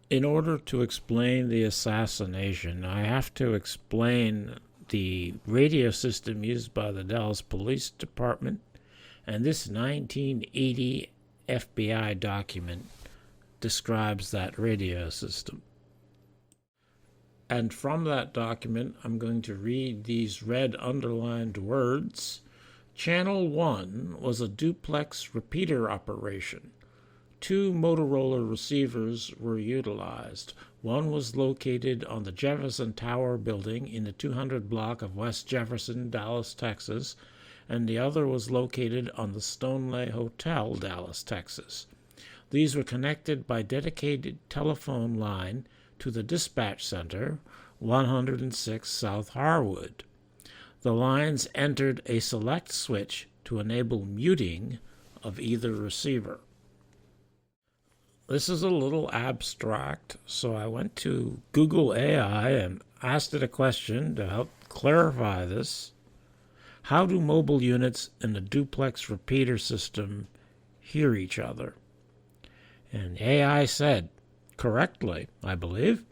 In order to explain the assassination, I have to explain the radio system used by the Dallas Police Department, and this 1980 FBI document describes that radio system. And from that document, I'm going to read these red underlined words. Channel 1 was a duplex repeater operation. Two Motorola receivers were utilized. One was located on the Jefferson Tower building in the 200 block of West Jefferson, Dallas, Texas, and the other was located on the Stoneleigh Hotel, Dallas, Texas. These were connected by dedicated telephone line to the dispatch center, 106 South Harwood. The lines entered a select switch to enable muting of either receiver. This is a little abstract, so I went to Google AI and asked it a question to help clarify this. How do mobile units in a duplex repeater system hear each other? And AI said, correctly, I believe,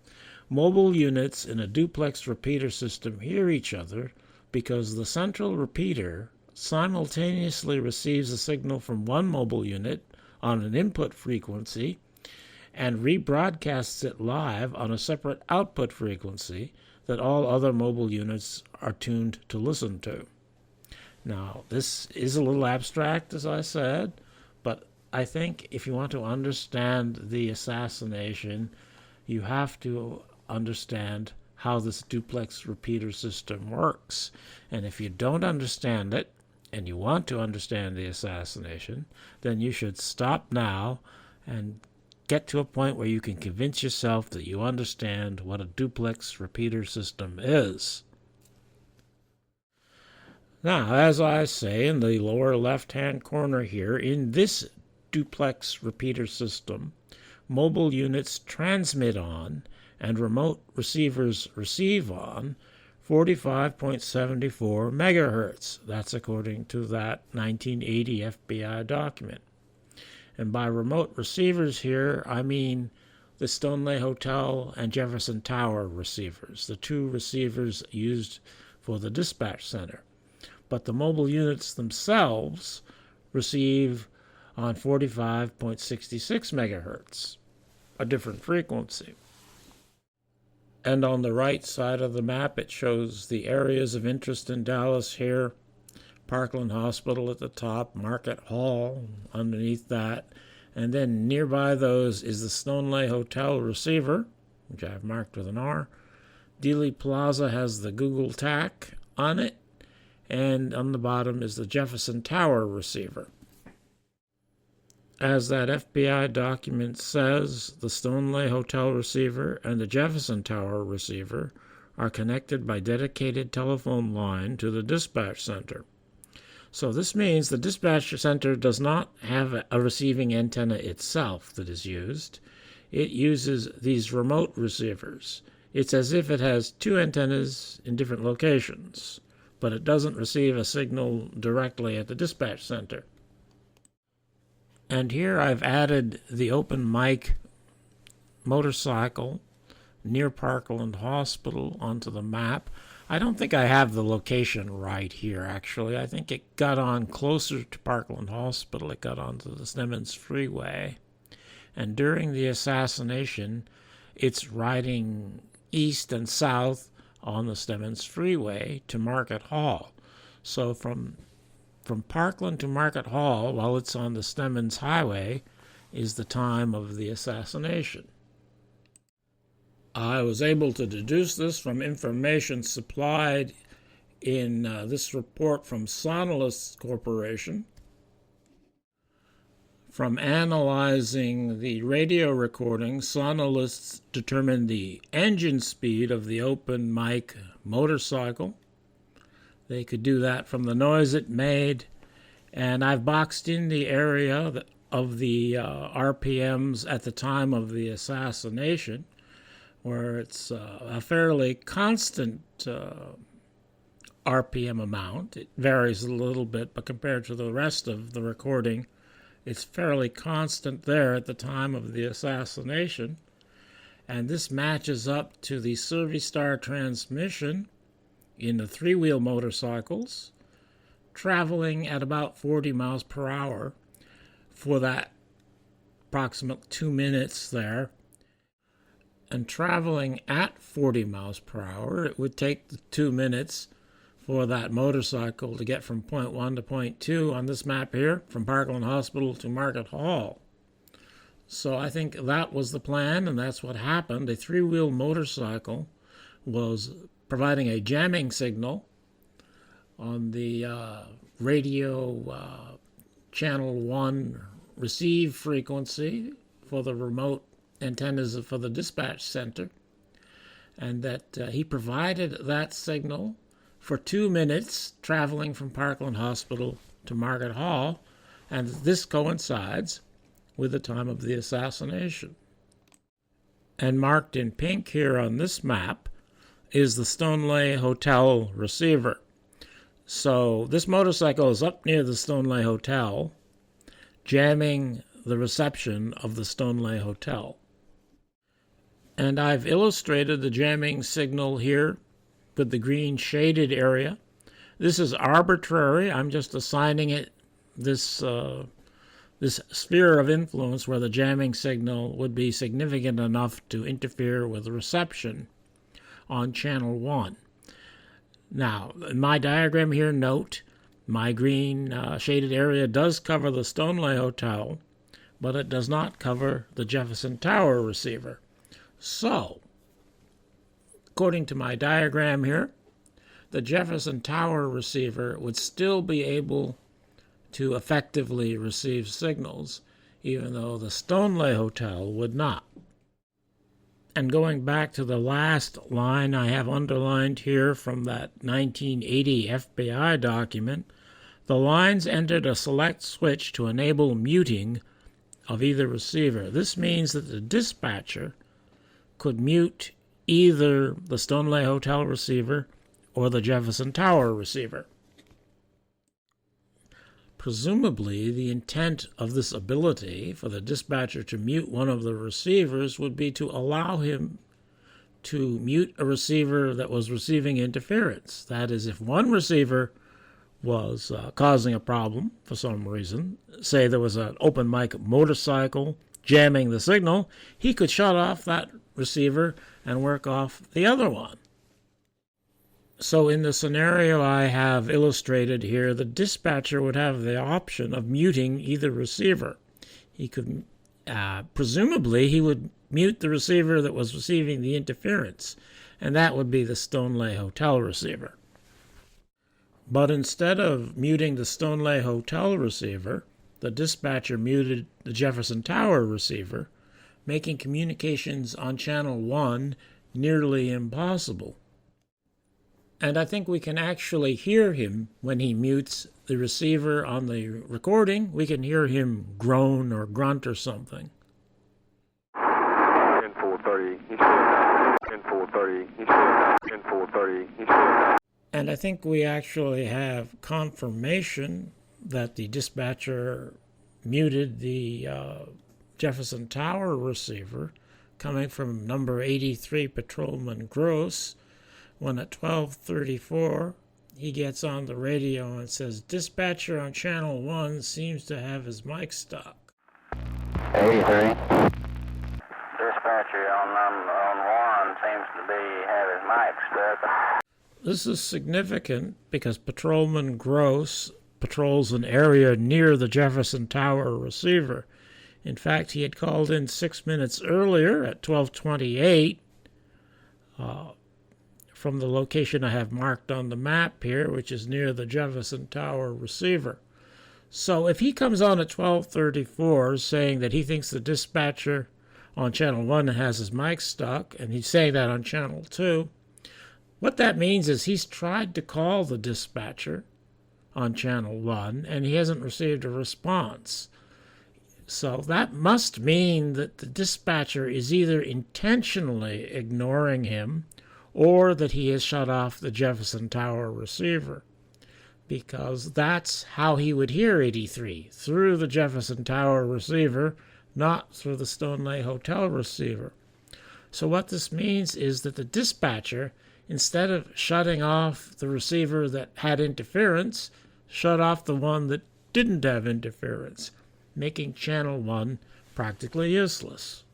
mobile units in a duplex repeater system hear each other because the central repeater simultaneously receives a signal from one mobile unit on an input frequency and rebroadcasts it live on a separate output frequency that all other mobile units are tuned to listen to. Now, this is a little abstract, as I said, but I think if you want to understand the assassination, you have to understand how this duplex repeater system works. And if you don't understand it, and you want to understand the assassination, then you should stop now and get to a point where you can convince yourself that you understand what a duplex repeater system is. Now, as I say in the lower left-hand corner here, in this duplex repeater system, mobile units transmit on and remote receivers receive on 45.74 megahertz. That's according to that 1980 FBI document. And by remote receivers here, I mean the Stoneleigh Hotel and Jefferson Tower receivers, the two receivers used for the dispatch center. But the mobile units themselves receive on 45.66 megahertz, a different frequency. And on the right side of the map, it shows the areas of interest in Dallas here. Parkland Hospital at the top, Market Hall underneath that, and then nearby those is the Stoneleigh Hotel receiver, which I've marked with an R. Dealey Plaza has the Google TAC on it, and on the bottom is the Jefferson Tower receiver. As that FBI document says, the Stoneleigh Hotel receiver and the Jefferson Tower receiver are connected by dedicated telephone line to the dispatch center. So this means the dispatch center does not have a receiving antenna itself that is used. It uses these remote receivers. It's as if it has two antennas in different locations, but it doesn't receive a signal directly at the dispatch center. And here I've added the open mic motorcycle near Parkland Hospital onto the map. I don't think I have the location right here, actually. I think it got on closer to Parkland Hospital. It got onto the Stemmons Freeway. And during the assassination, it's riding east and south on the Stemmons Freeway to Market Hall. So from Parkland to Market Hall, while it's on the Stemmons Highway, is the time of the assassination. I was able to deduce this from information supplied in this report from Sonalist Corporation. From analyzing the radio recording, Sonalists determined the engine speed of the open mic motorcycle. They could do that from the noise it made, and I've boxed in the area of the RPMs at the time of the assassination, where it's a fairly constant RPM amount. It varies a little bit, but compared to the rest of the recording, it's fairly constant there at the time of the assassination. And this matches up to the Service-Star transmission in the three-wheel motorcycles, traveling at about 40 miles per hour for that approximate 2 minutes there. And traveling at 40 miles per hour, it would take the 2 minutes for that motorcycle to get from point 1 to point 2 on this map here, from Parkland Hospital to Market Hall. So I think that was the plan, and that's what happened. A three-wheel motorcycle was providing a jamming signal on the radio channel 1 receive frequency for the remote antennas for the dispatch center, and that he provided that signal for 2 minutes traveling from Parkland Hospital to Market Hall, and this coincides with the time of the assassination. And marked in pink here on this map is the Stoneleigh Hotel receiver. So this motorcycle is up near the Stoneleigh Hotel, jamming the reception of the Stoneleigh Hotel. And I've illustrated the jamming signal here with the green shaded area. This is arbitrary. I'm just assigning it this sphere of influence where the jamming signal would be significant enough to interfere with reception on channel 1. Now, in my diagram here, note my green shaded area does cover the Stoneleigh Hotel, but it does not cover the Jefferson Tower receiver. So, according to my diagram here, the Jefferson Tower receiver would still be able to effectively receive signals, even though the Stoneleigh Hotel would not. And going back to the last line I have underlined here from that 1980 FBI document, the lines entered a select switch to enable muting of either receiver. This means that the dispatcher could mute either the Stoneleigh Hotel receiver or the Jefferson Tower receiver. Presumably, the intent of this ability for the dispatcher to mute one of the receivers would be to allow him to mute a receiver that was receiving interference. That is, if one receiver was causing a problem for some reason, say there was an open mic motorcycle jamming the signal, he could shut off that receiver and work off the other one. So in the scenario I have illustrated here, the dispatcher would have the option of muting either receiver. He could, presumably, he would mute the receiver that was receiving the interference, and that would be the Stoneleigh Hotel receiver. But instead of muting the Stoneleigh Hotel receiver, the dispatcher muted the Jefferson Tower receiver, making communications on channel 1 nearly impossible. And I think we can actually hear him when he mutes the receiver on the recording. We can hear him groan or grunt or something. In 430, he said. In 430, he said. In 430, he said. And I think we actually have confirmation that the dispatcher muted the Jefferson Tower receiver coming from number 83 Patrolman Gross, when at 12:34 he gets on the radio and says, "Dispatcher on channel 1 seems to have his mic stuck." 83. Dispatcher on 1 seems to have his mic stuck. This is significant because Patrolman Gross patrols an area near the Jefferson Tower receiver. In fact, he had called in 6 minutes earlier at 12:28 from the location I have marked on the map here, which is near the Jefferson Tower receiver. So if he comes on at 12:34 saying that he thinks the dispatcher on channel 1 has his mic stuck, and he's saying that on channel 2, what that means is he's tried to call the dispatcher on channel 1 and he hasn't received a response. So that must mean that the dispatcher is either intentionally ignoring him or that he has shut off the Jefferson Tower receiver, because that's how he would hear 83, through the Jefferson Tower receiver, not through the Stoneleigh Hotel receiver. So what this means is that the dispatcher, instead of shutting off the receiver that had interference, shut off the one that didn't have interference, making channel 1 practically useless.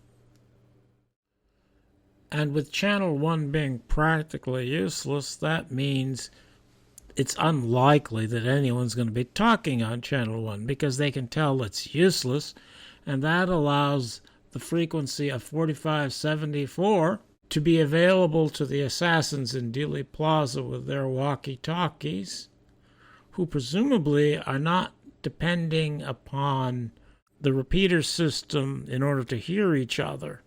And with channel 1 being practically useless, that means it's unlikely that anyone's going to be talking on channel 1 because they can tell it's useless, and that allows the frequency of 4574 to be available to the assassins in Dealey Plaza with their walkie-talkies, who presumably are not depending upon the repeater system in order to hear each other.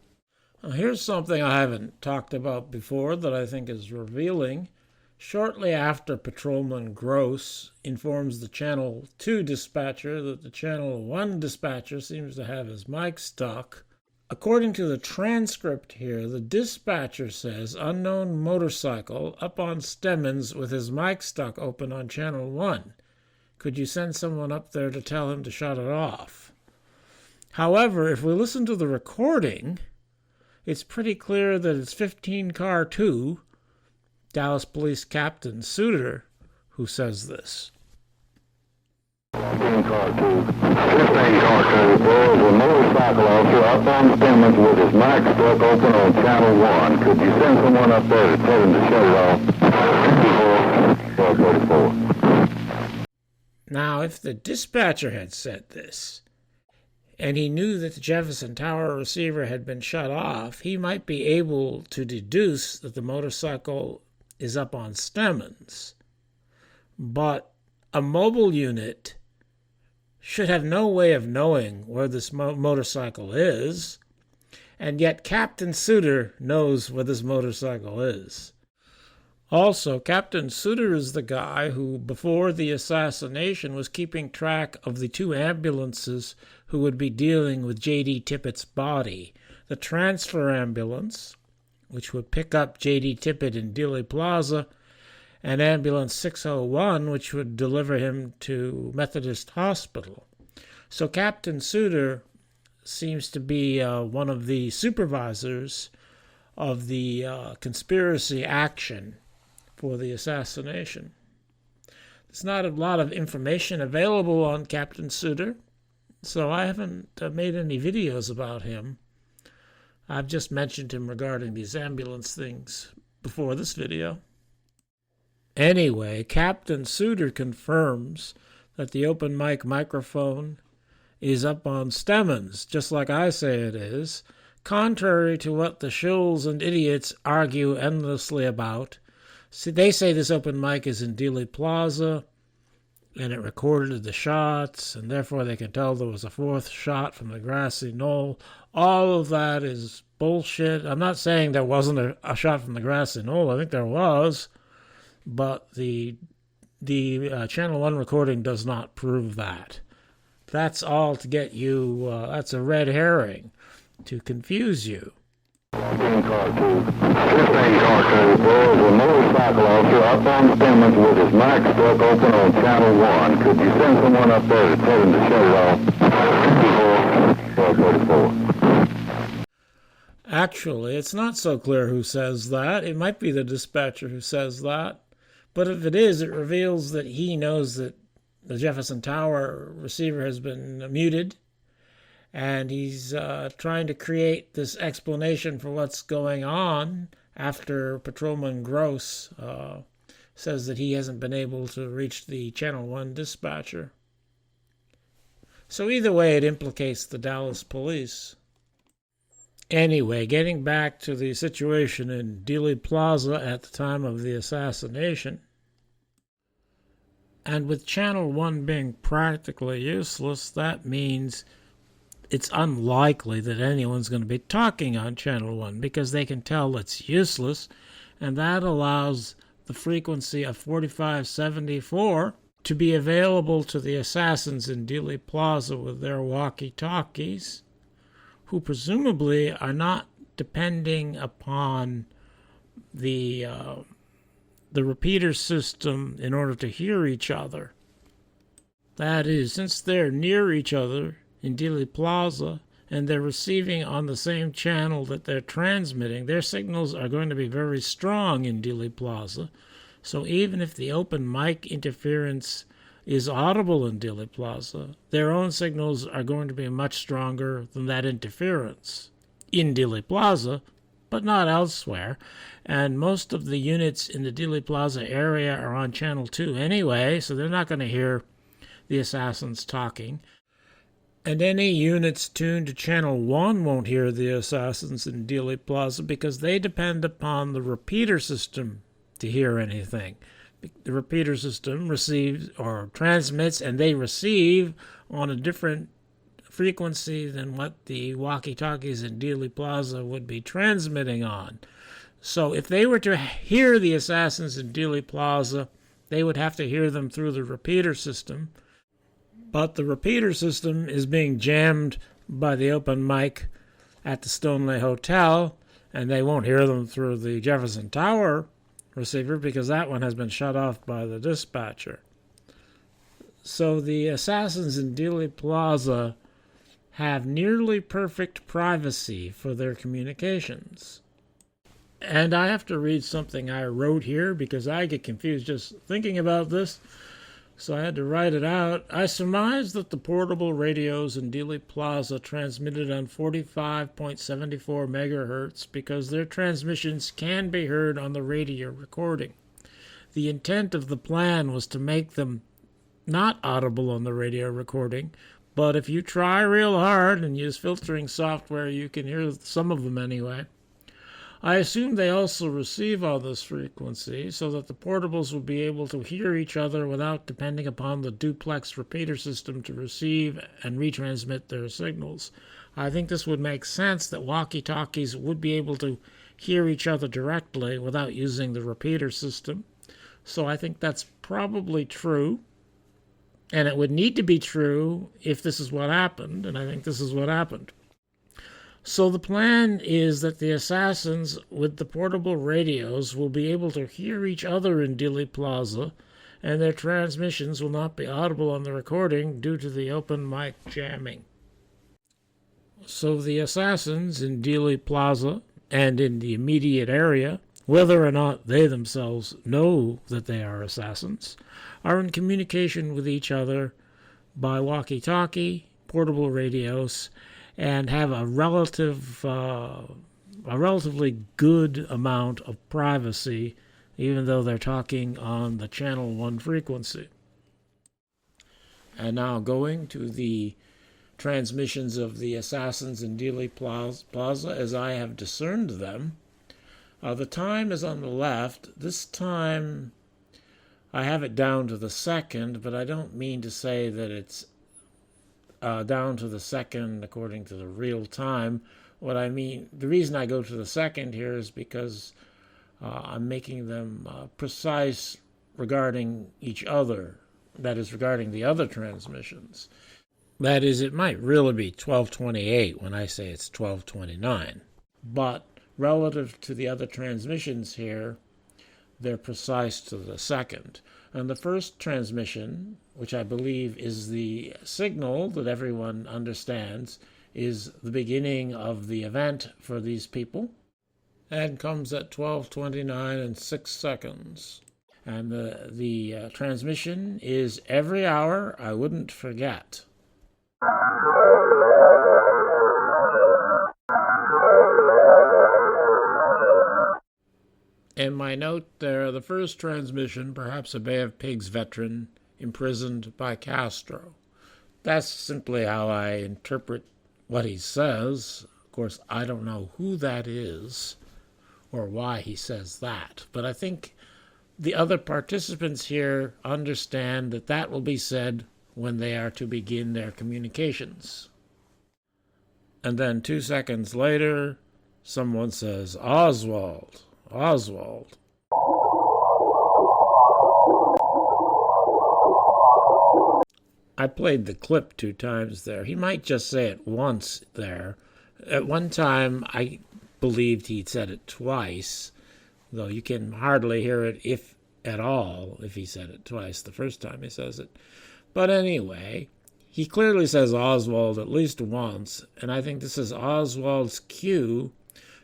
Now, here's something I haven't talked about before that I think is revealing. Shortly after Patrolman Gross informs the Channel 2 dispatcher that the Channel 1 dispatcher seems to have his mic stuck, according to the transcript here, the dispatcher says, "Unknown motorcycle up on Stemmons with his mic stuck open on Channel 1. Could you send someone up there to tell him to shut it off?" However, if we listen to the recording, it's pretty clear that it's 15 Car 2, Dallas Police Captain Suter, who says this. 15 Car 2. 15 Car 2. There is a motorcycle officer up on Stemmons with his mic stuck open on Channel 1. Could you send someone up there to tell him to shut it off? 1234. Now, if the dispatcher had said this, and he knew that the Jefferson Tower receiver had been shut off, he might be able to deduce that the motorcycle is up on Stemmons. But a mobile unit should have no way of knowing where this motorcycle is, and yet Captain Suter knows where this motorcycle is. Also, Captain Suter is the guy who, before the assassination, was keeping track of the 2 ambulances who would be dealing with J.D. Tippett's body. The transfer ambulance, which would pick up J.D. Tippett in Dealey Plaza, and ambulance 601, which would deliver him to Methodist Hospital. So Captain Suter seems to be one of the supervisors of the conspiracy action for the assassination. There's not a lot of information available on Captain Suter, so I haven't made any videos about him. I've just mentioned him regarding these ambulance things before this video. Anyway, Captain Suter confirms that the open mic microphone is up on Stemmons, just like I say it is, contrary to what the shills and idiots argue endlessly about. See, they say this open mic is in Dealey Plaza, and it recorded the shots, and therefore they can tell there was a 4th shot from the grassy knoll. All of that is bullshit. I'm not saying there wasn't a shot from the grassy knoll. I think there was, but the Channel 1 recording does not prove that. That's all to get you, that's a red herring, to confuse you. 15 Car 2. 15 Car 2. There is a motorcycle officer up on Stemmons with his mic stuck open on Channel 1. Could you send someone up there to tell him to shut it off? 1234. Actually, it's not so clear who says that. It might be the dispatcher who says that. But if it is, it reveals that he knows that the Jefferson Tower receiver has been muted, and he's trying to create this explanation for what's going on after Patrolman Gross says that he hasn't been able to reach the Channel 1 dispatcher. So either way, it implicates the Dallas police. Anyway, getting back to the situation in Dealey Plaza at the time of the assassination, and with Channel 1 being practically useless, that means it's unlikely that anyone's going to be talking on Channel 1 because they can tell it's useless, and that allows the frequency of 4574 to be available to the assassins in Dealey Plaza with their walkie-talkies, who presumably are not depending upon the repeater system in order to hear each other. That is, since they're near each other in Dealey Plaza and they're receiving on the same channel that they're transmitting, their signals are going to be very strong in Dealey Plaza. So even if the open mic interference is audible in Dealey Plaza, their own signals are going to be much stronger than that interference in Dealey Plaza, but not elsewhere. And most of the units in the Dealey Plaza area are on channel 2 anyway, so they're not going to hear the assassins talking. And any units tuned to channel 1 won't hear the assassins in Dealey Plaza because they depend upon the repeater system to hear anything. The repeater system receives or transmits, and they receive on a different frequency than what the walkie-talkies in Dealey Plaza would be transmitting on. So if they were to hear the assassins in Dealey Plaza, they would have to hear them through the repeater system. But the repeater system is being jammed by the open mic at the Stoneleigh Hotel, and they won't hear them through the Jefferson Tower receiver because that one has been shut off by the dispatcher. So the assassins in Dealey Plaza have nearly perfect privacy for their communications. And I have to read something I wrote here because I get confused just thinking about this. So I had to write it out. I surmise that the portable radios in Dealey Plaza transmitted on 45.74 megahertz because their transmissions can be heard on the radio recording. The intent of the plan was to make them not audible on the radio recording, but if you try real hard and use filtering software, you can hear some of them anyway. I assume they also receive on this frequency so that the portables will be able to hear each other without depending upon the duplex repeater system to receive and retransmit their signals. I think this would make sense that walkie-talkies would be able to hear each other directly without using the repeater system. So I think that's probably true. And it would need to be true if this is what happened, and I think this is what happened. So the plan is that the assassins with the portable radios will be able to hear each other in Dealey Plaza, and their transmissions will not be audible on the recording due to the open mic jamming. So the assassins in Dealey Plaza and in the immediate area, whether or not they themselves know that they are assassins, are in communication with each other by walkie-talkie, portable radios, and have a relatively good amount of privacy, even though they're talking on the channel 1 frequency. And now going to the transmissions of the assassins in Dealey Plaza as I have discerned them. The time is on the left. This time I have it down to the second, but I don't mean to say that it's down to the second according to the real time. What I mean, the reason I go to the second here is because I'm making them precise regarding each other, that is, regarding the other transmissions. That is, it might really be 1228 when I say it's 1229. But relative to the other transmissions here, they're precise to the second. And the first transmission, which I believe is the signal that everyone understands, is the beginning of the event for these people, and comes at 12:29 and 6 seconds. And the transmission is every hour I wouldn't forget. In my note there, the first transmission, perhaps a Bay of Pigs veteran imprisoned by Castro. That's simply how I interpret what he says. Of course, I don't know who that is or why he says that, but I think the other participants here understand that that will be said when they are to begin their communications. And then 2 seconds later, someone says, Oswald. Oswald. I played the clip 2 times there. He might just say it once there. At one time, I believed he'd said it twice, though you can hardly hear it, if at all, if he said it twice the first time he says it. But anyway, He clearly says Oswald at least once, and I think this is Oswald's cue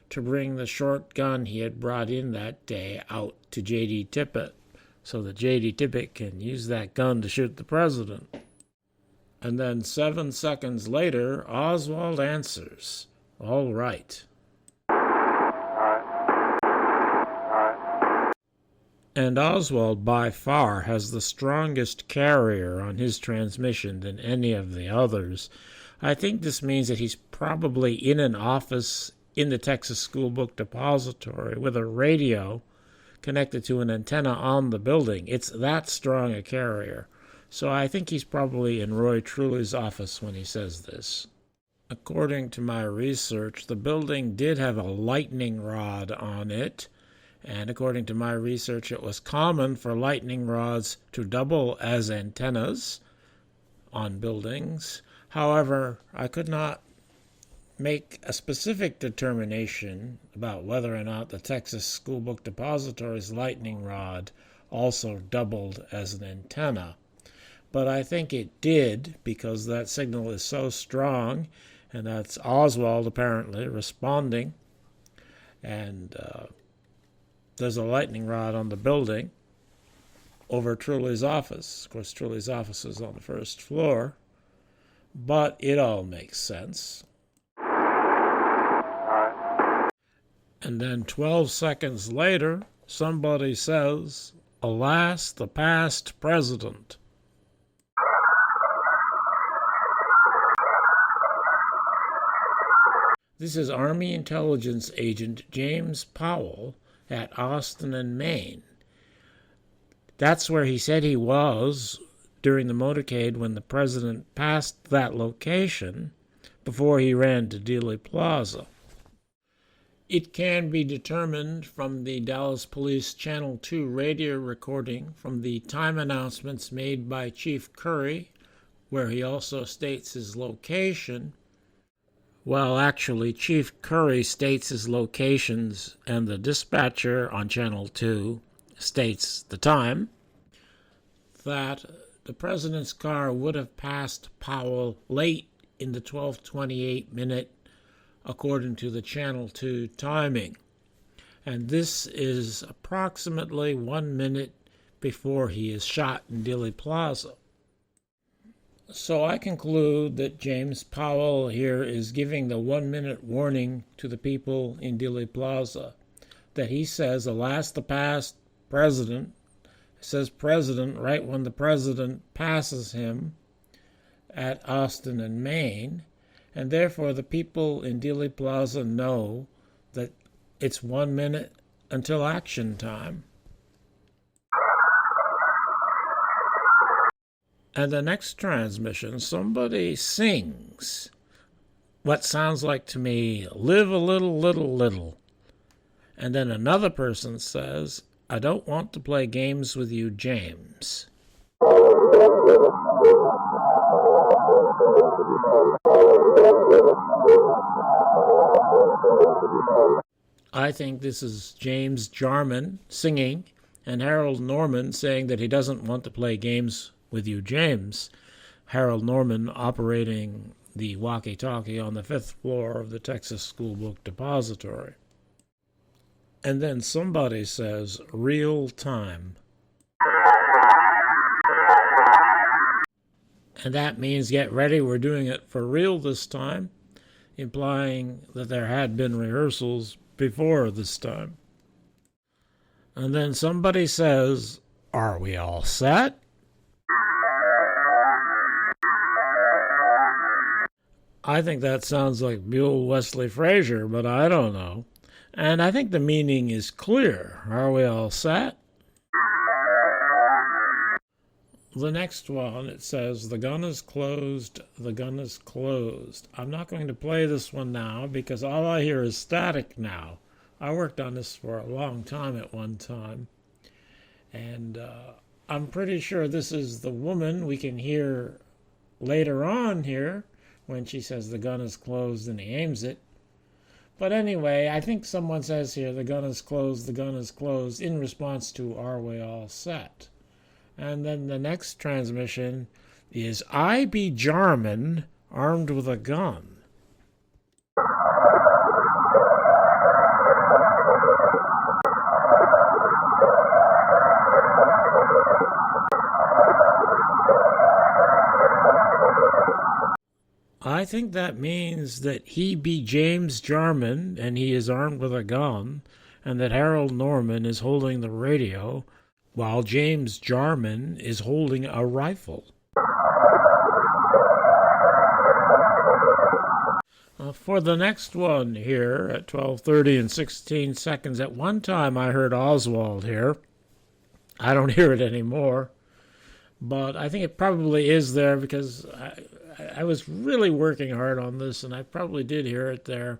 to bring the short gun he had brought in that day out to J.D. Tippit, so that J.D. Tippit can use that gun to shoot the president. And then 7 seconds later, Oswald answers, "All right." And Oswald, by far, has the strongest carrier on his transmission than any of the others. I think this means that he's probably in an office in the Texas School Book Depository with a radio connected to an antenna on the building. It's that strong a carrier. So I think he's probably in Roy Truly's office when he says this. According to my research, the building did have a lightning rod on it. And according to my research, it was common for lightning rods to double as antennas on buildings. However, I could not make a specific determination about whether or not the Texas School Book Depository's lightning rod also doubled as an antenna. But I think it did, because that signal is so strong, and that's Oswald apparently responding. And there's a lightning rod on the building over Truly's office. Of course, Truly's office is on the first floor, but it all makes sense. And then 12 seconds later, somebody says, "Alas, the past president." This is Army intelligence agent James Powell at Austin and Maine. That's where he said he was during the motorcade when the president passed that location before he ran to Dealey Plaza. It can be determined from the Dallas Police Channel 2 radio recording from the time announcements made by Chief Curry, where he also states his location. Well, actually, Chief Curry states his locations, and the dispatcher on Channel 2 states the time, that the president's car would have passed Powell late in the 12:28 minute, according to the Channel 2 timing. And this is approximately 1 minute before he is shot in Dealey Plaza. So I conclude that James Powell here is giving the 1 minute warning to the people in Dealey Plaza, that he says, "Alas, the past president," says president right when the president passes him at Austin and Maine, and therefore the people in Dealey Plaza know that it's 1 minute until action time. And the next transmission, somebody sings what sounds like to me, "Live a little, little, little." And then another person says, "I don't want to play games with you, James." I think this is James Jarman singing and Harold Norman saying that he doesn't want to play games with you, James. Harold Norman operating the walkie-talkie on the 5th floor of the Texas School Book Depository. And then somebody says, "Real time." And that means get ready, we're doing it for real this time, implying that there had been rehearsals before this time. And then somebody says, "Are we all set?" I think that sounds like Buell Wesley Frazier, but I don't know. And I think the meaning is clear. Are we all set? The next one, it says, "The gun is closed, the gun is closed." I'm not going to play this one now because all I hear is static now. I worked on this for a long time at one time. And I'm pretty sure this is the woman we can hear later on here when she says the gun is closed and he aims it. But anyway, I think someone says here, "The gun is closed, in response to "Are we all set?" And then the next transmission, Is I.B. Jarman armed with a gun? I think that means that he be James Jarman and he is armed with a gun, and that Harold Norman is holding the radio while James Jarman is holding a rifle. For the next one here at 12:30 and 16 seconds, at one time I heard Oswald here. I don't hear it anymore, but I think it probably is there because I was really working hard on this, and I probably did hear it there.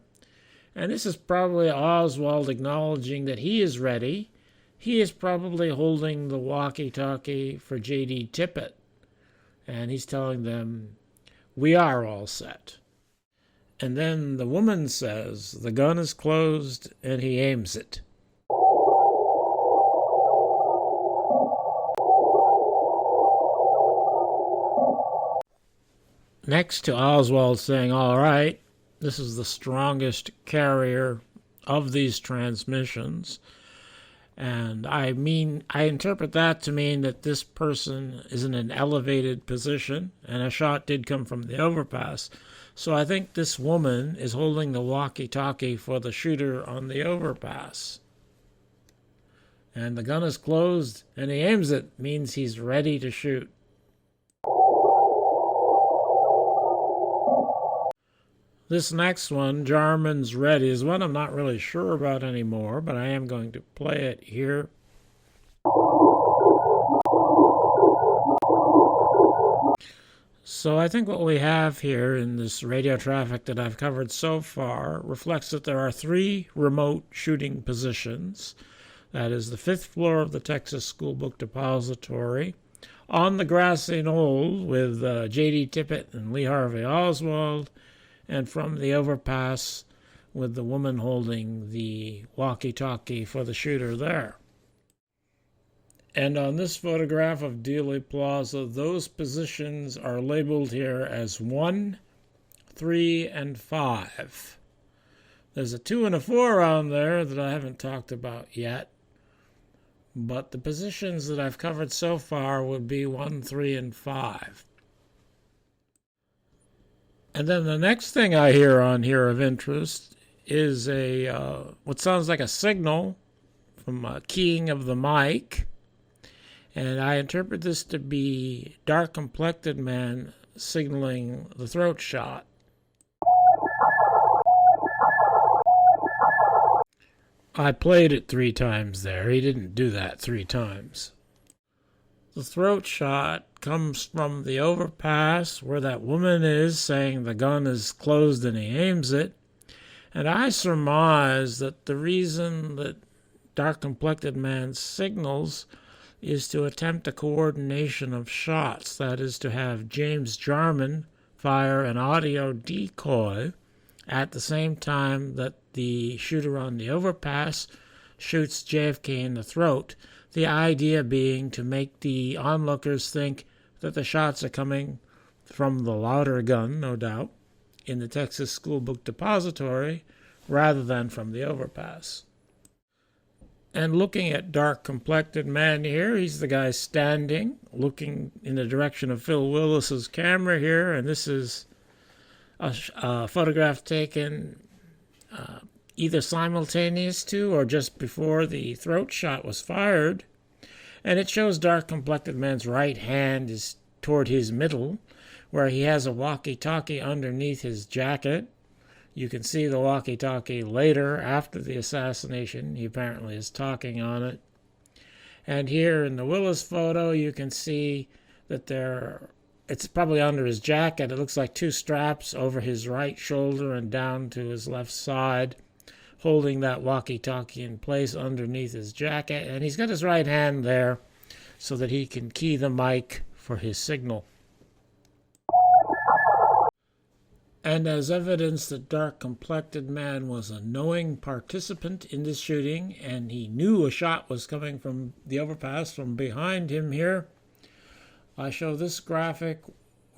And this is probably Oswald acknowledging that he is ready. He is probably holding the walkie-talkie for J.D. Tippit, and he's telling them, "We are all set." And then the woman says, "The gun is closed," and he aims it. Next to Oswald saying, "All right, this is the strongest carrier of these transmissions." And I interpret that to mean that this person is in an elevated position, and a shot did come from the overpass. So I think this woman is holding the walkie-talkie for the shooter on the overpass. And the gun is closed, and he aims it, means he's ready to shoot. This next one, Jarman's Ready, is one I'm not really sure about anymore, but I am going to play it here. So I think what we have here in this radio traffic that I've covered so far reflects that there are 3 remote shooting positions. That is the 5th floor of the Texas School Book Depository, on the grassy knoll with J.D. Tippit and Lee Harvey Oswald, and from the overpass with the woman holding the walkie-talkie for the shooter there. And on this photograph of Dealey Plaza, those positions are labeled here as 1, 3, and 5. There's a 2 and a 4 on there that I haven't talked about yet, but the positions that I've covered so far would be 1, 3, and 5. And then the next thing I hear on here of interest is what sounds like a signal from a keying of the mic. And I interpret this to be dark-complected man signaling the throat shot. I played it 3 times there. He didn't do that 3 times. The throat shot comes from the overpass where that woman is saying the gun is closed and he aims it. And I surmise that the reason that dark-complected man signals is to attempt a coordination of shots. That is to have James Jarman fire an audio decoy at the same time that the shooter on the overpass shoots JFK in the throat. The idea being to make the onlookers think that the shots are coming from the louder gun, no doubt, in the Texas School Book Depository, rather than from the overpass. And looking at dark-complected man here, he's the guy standing, looking in the direction of Phil Willis's camera here, and this is a photograph taken either simultaneous to or just before the throat shot was fired. And it shows dark-complected man's right hand is toward his middle, where he has a walkie-talkie underneath his jacket. You can see the walkie-talkie later, after the assassination. He apparently is talking on it. And here in the Willis photo, you can see that it's probably under his jacket. It looks like 2 straps over his right shoulder and down to his left side, holding that walkie-talkie in place underneath his jacket. And he's got his right hand there so that he can key the mic for his signal. And as evidence that dark-complected man was a knowing participant in this shooting, and he knew a shot was coming from the overpass from behind him here, I show this graphic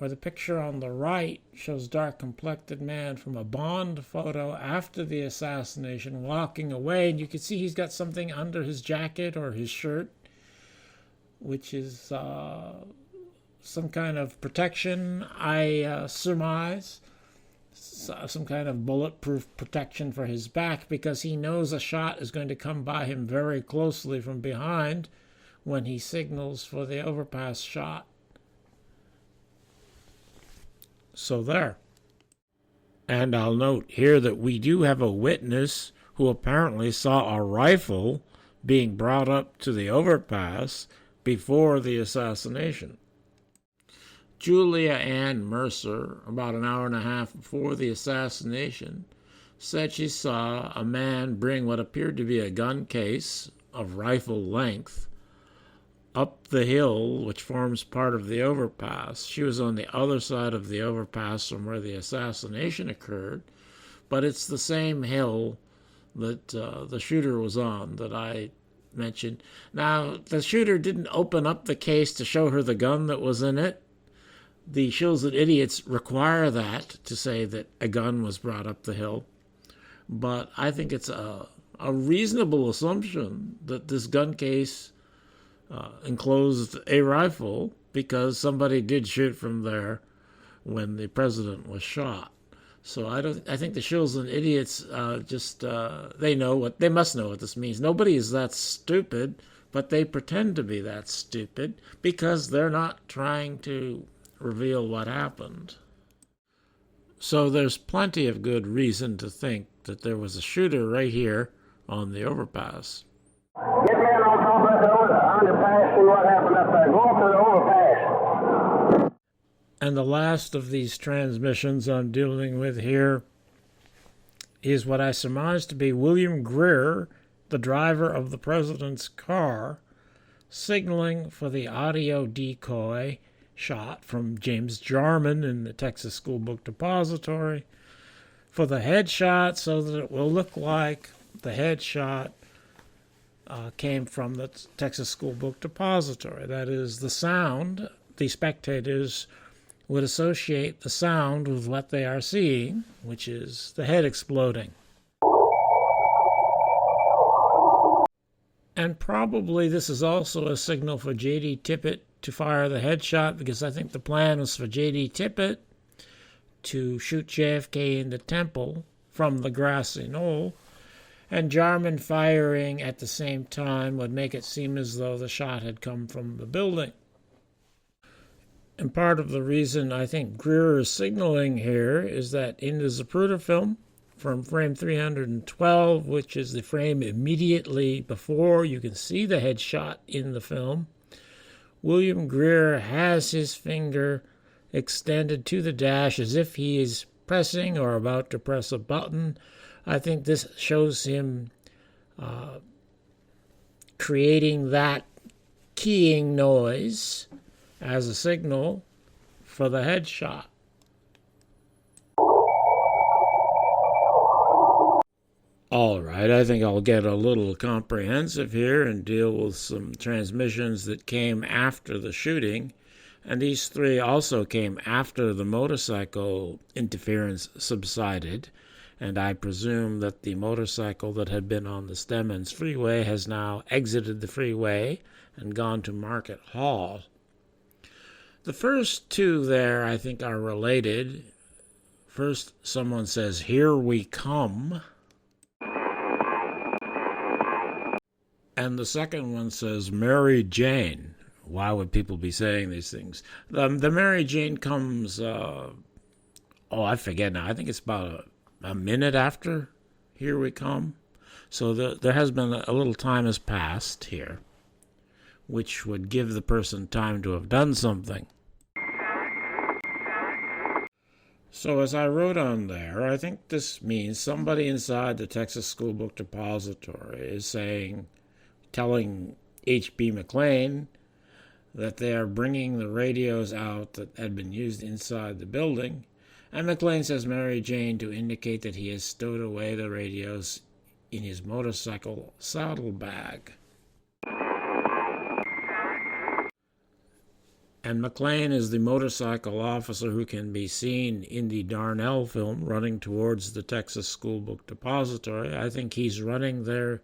where the picture on the right shows dark-complected man from a Bond photo after the assassination walking away, and you can see he's got something under his jacket or his shirt, which is some kind of protection, I surmise. Some kind of bulletproof protection for his back, because he knows a shot is going to come by him very closely from behind when he signals for the overpass shot. So there. And I'll note here that we do have a witness who apparently saw a rifle being brought up to the overpass before the assassination. Julia Ann Mercer, about an hour and a half before the assassination, said she saw a man bring what appeared to be a gun case of rifle length up the hill, which forms part of the overpass. She was on the other side of the overpass from where the assassination occurred, but it's the same hill that the shooter was on that I mentioned. Now, the shooter didn't open up the case to show her the gun that was in it. The Shills and Idiots require that to say that a gun was brought up the hill. But I think it's a reasonable assumption that this gun case enclosed a rifle, because somebody did shoot from there when the president was shot. So I think the Shills and Idiots they must know what this means. Nobody is that stupid, but they pretend to be that stupid because they're not trying to reveal what happened. So there's plenty of good reason to think that there was a shooter right here on the overpass. Get men on top of the underpass, see what happened up there. Go up to the overpass. And the last of these transmissions I'm dealing with here is what I surmise to be William Greer, the driver of the president's car, signaling for the audio decoy shot from James Jarman in the Texas School Book Depository for the headshot, so that it will look like the headshot came from the Texas School Book Depository. That is, the sound, the spectators would associate the sound with what they are seeing, which is the head exploding. And probably this is also a signal for J.D. Tippit to fire the headshot, because I think the plan was for J.D. Tippit to shoot JFK in the temple from the grassy knoll, and Jarman firing at the same time would make it seem as though the shot had come from the building. And part of the reason I think Greer is signaling here is that in the Zapruder film, from frame 312, which is the frame immediately before you can see the headshot in the film, William Greer has his finger extended to the dash as if he is pressing or about to press a button. I think this shows him creating that keying noise as a signal for the headshot. All right, I think I'll get a little comprehensive here and deal with some transmissions that came after the shooting. And these three also came after the motorcycle interference subsided. And I presume that the motorcycle that had been on the Stemmons Freeway has now exited the freeway and gone to Market Hall. The first two there, I think, are related. First, someone says, "Here we come." And the second one says, "Mary Jane." Why would people be saying these things? The Mary Jane comes, I forget now. I think it's about a minute after "Here we come." So there has been a little time has passed here, which would give the person time to have done something. So as I wrote on there, I think this means somebody inside the Texas School Book Depository is telling H.B. McLean that they are bringing the radios out that had been used inside the building, and McLean says Mary Jane to indicate that he has stowed away the radios in his motorcycle saddlebag. And McLean is the motorcycle officer who can be seen in the Darnell film running towards the Texas School Book Depository. I think he's running there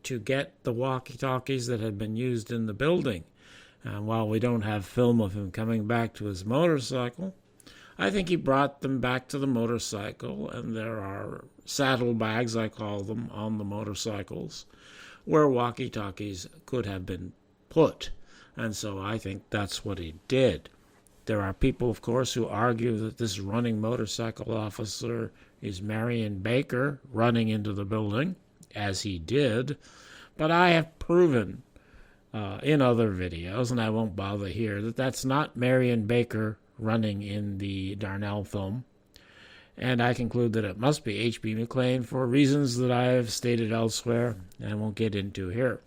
to get the walkie-talkies that had been used in the building. And while we don't have film of him coming back to his motorcycle, I think he brought them back to the motorcycle, and there are saddlebags, I call them, on the motorcycles, where walkie-talkies could have been put. And so I think that's what he did. There are people, of course, who argue that this running motorcycle officer is Marion Baker running into the building, as he did. But I have proven in other videos, and I won't bother here, that that's not Marion Baker running in the Darnell film. And I conclude that it must be H.B. McLean for reasons that I have stated elsewhere and I won't get into here.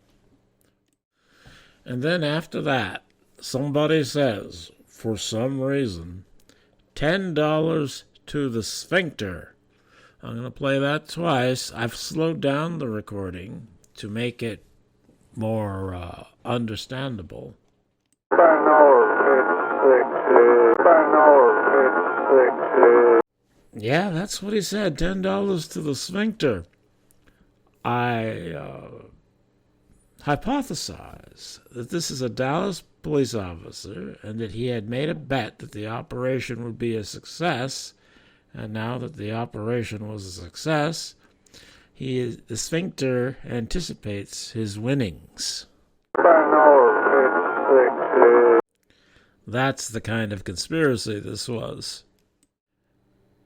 And then after that, somebody says, for some reason, $10 to the sphincter. I'm going to play that twice. I've slowed down the recording to make it more understandable. Yeah, that's what he said, $10 to the sphincter. I hypothesize that this is a Dallas police officer and that he had made a bet that the operation would be a success, and now that the operation was a success, the sphincter anticipates his winnings. That's the kind of conspiracy this was.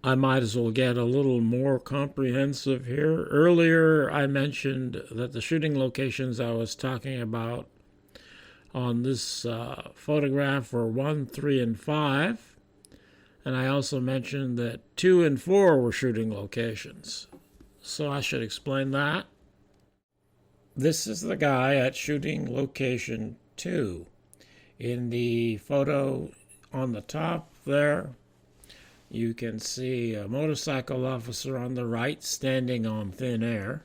I might as well get a little more comprehensive here. Earlier, I mentioned that the shooting locations I was talking about on this photograph were 1, 3, and 5. And I also mentioned that 2 and 4 were shooting locations. So I should explain that. This is the guy at shooting location 2. In the photo on the top there, you can see a motorcycle officer on the right standing on thin air.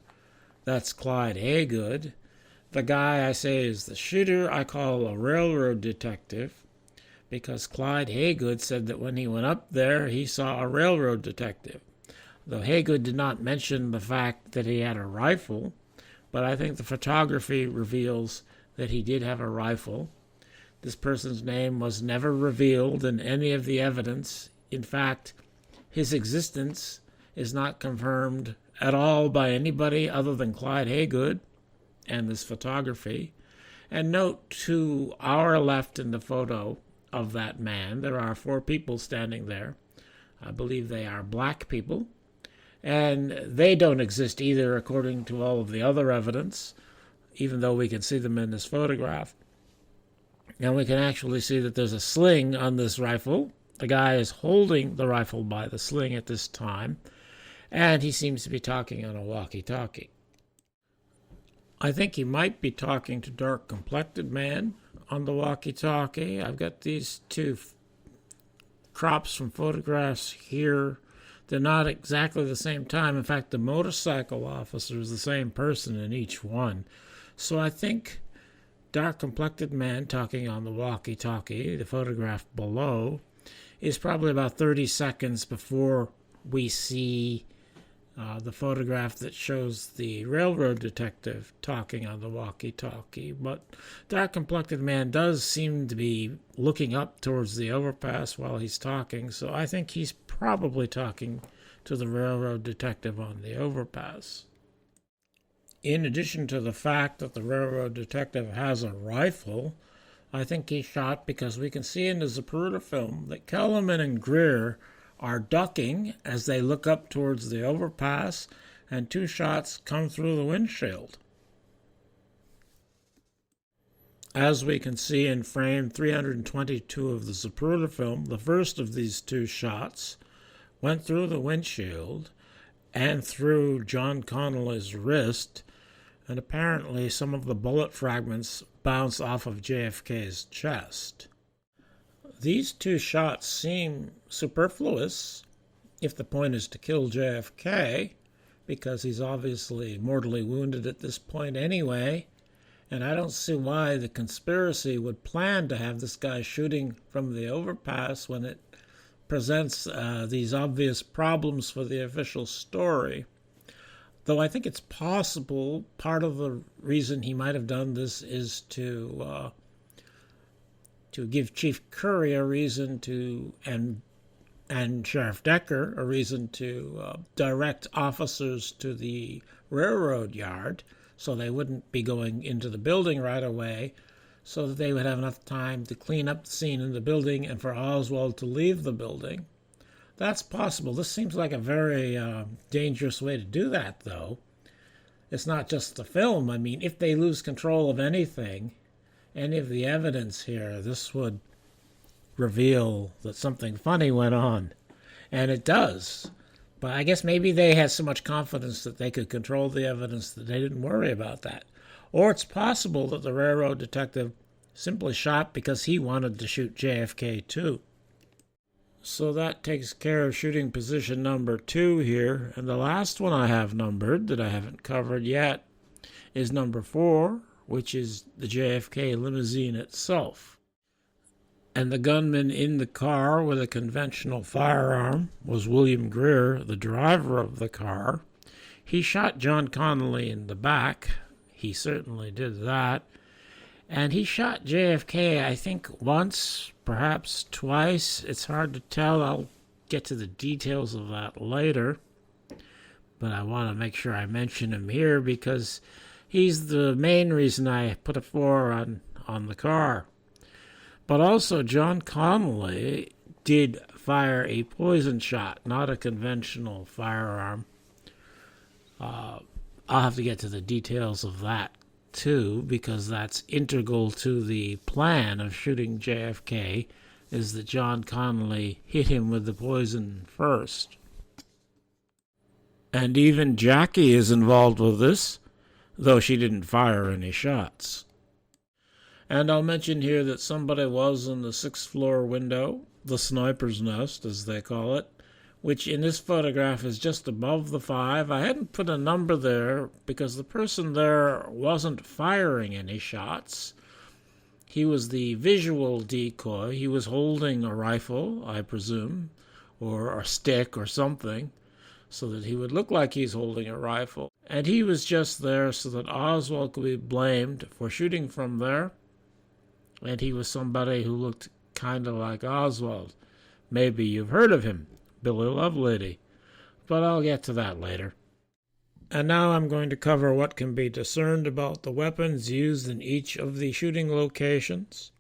That's Clyde Haygood. The guy I say is the shooter I call a railroad detective, because Clyde Haygood said that when he went up there, he saw a railroad detective. Though Haygood did not mention the fact that he had a rifle, but I think the photography reveals that he did have a rifle. This person's name was never revealed in any of the evidence. In fact, his existence is not confirmed at all by anybody other than Clyde Haygood and this photography. And note to our left in the photo of that man, there are 4 people standing there. I believe they are black people. And they don't exist either according to all of the other evidence, even though we can see them in this photograph. And we can actually see that there's a sling on this rifle. The guy is holding the rifle by the sling at this time, and he seems to be talking on a walkie-talkie. I think he might be talking to dark-complected man on the walkie-talkie. I've got these 2 crops from photographs here. They're not exactly the same time. In fact, the motorcycle officer is the same person in each one. So I think dark-complected man talking on the walkie-talkie, the photograph below, is probably about 30 seconds before we see the photograph that shows the railroad detective talking on the walkie-talkie. But dark-complected man does seem to be looking up towards the overpass while he's talking, so I think he's probably talking to the railroad detective on the overpass. In addition to the fact that the railroad detective has a rifle, I think he shot because we can see in the Zapruder film that Kellerman and Greer are ducking as they look up towards the overpass, and 2 shots come through the windshield. As we can see in frame 322 of the Zapruder film, the first of these 2 shots went through the windshield and through John Connolly's wrist, and apparently some of the bullet fragments bounced off of JFK's chest. These 2 shots seem superfluous if the point is to kill JFK, because he's obviously mortally wounded at this point anyway, And I don't see why the conspiracy would plan to have this guy shooting from the overpass when it presents these obvious problems for the official story. Though I think it's possible part of the reason he might have done this is to give Chief Curry a reason to, and Sheriff Decker a reason to direct officers to the railroad yard so they wouldn't be going into the building right away, so that they would have enough time to clean up the scene in the building and for Oswald to leave the building. That's possible. This seems like a very dangerous way to do that, though. It's not just the film. I mean, if they lose control of anything, any of the evidence here, this would reveal that something funny went on. And it does. But I guess maybe they had so much confidence that they could control the evidence that they didn't worry about that. Or it's possible that the railroad detective simply shot because he wanted to shoot JFK too. So that takes care of shooting position number 2 here. And the last one I have numbered that I haven't covered yet is number 4, which is the JFK limousine itself. And the gunman in the car with a conventional firearm was William Greer, the driver of the car. He shot John Connally in the back. He certainly did that. And he shot JFK, I think, once, perhaps twice. It's hard to tell. I'll get to the details of that later. But I want to make sure I mention him here because he's the main reason I put a 4 on the car. But also, John Connally did fire a poison shot, not a conventional firearm. I'll have to get to the details of that, too, because that's integral to the plan of shooting JFK, is that John Connally hit him with the poison first. And even Jackie is involved with this, though she didn't fire any shots. And I'll mention here that somebody was in the 6th floor window, the sniper's nest, as they call it, which in this photograph is just above the 5. I hadn't put a number there because the person there wasn't firing any shots. He was the visual decoy. He was holding a rifle, I presume, or a stick or something, so that he would look like he's holding a rifle. And he was just there so that Oswald could be blamed for shooting from there. And he was somebody who looked kind of like Oswald. Maybe you've heard of him, Billy Lovelady. But I'll get to that later. And now I'm going to cover what can be discerned about the weapons used in each of the shooting locations.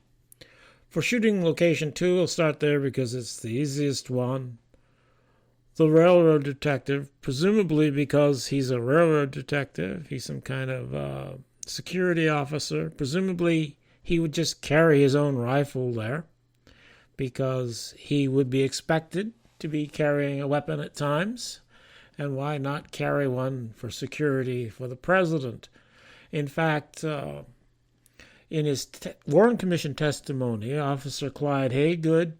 For shooting location 2, we'll start there because it's the easiest one. The railroad detective, presumably because he's a railroad detective, he's some kind of security officer, presumably he would just carry his own rifle there because he would be expected to be carrying a weapon at times. And why not carry one for security for the president? In fact, in his Warren Commission testimony, Officer Clyde Haygood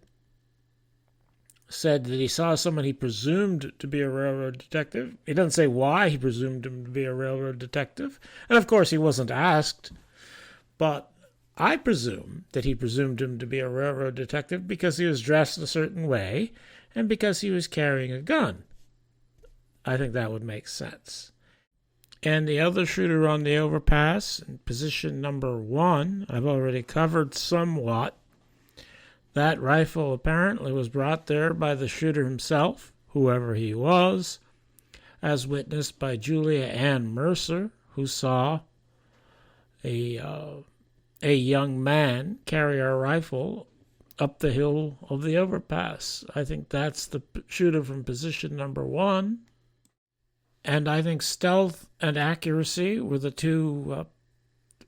said that he saw someone he presumed to be a railroad detective. He doesn't say why he presumed him to be a railroad detective. And of course he wasn't asked. But I presume that he presumed him to be a railroad detective because he was dressed a certain way and because he was carrying a gun. I think that would make sense. And the other shooter on the overpass, in position number 1, I've already covered somewhat. That rifle apparently was brought there by the shooter himself, whoever he was, as witnessed by Julia Ann Mercer, who saw a young man carry a rifle up the hill of the overpass. I think that's the shooter from position number 1. And I think stealth and accuracy were the 2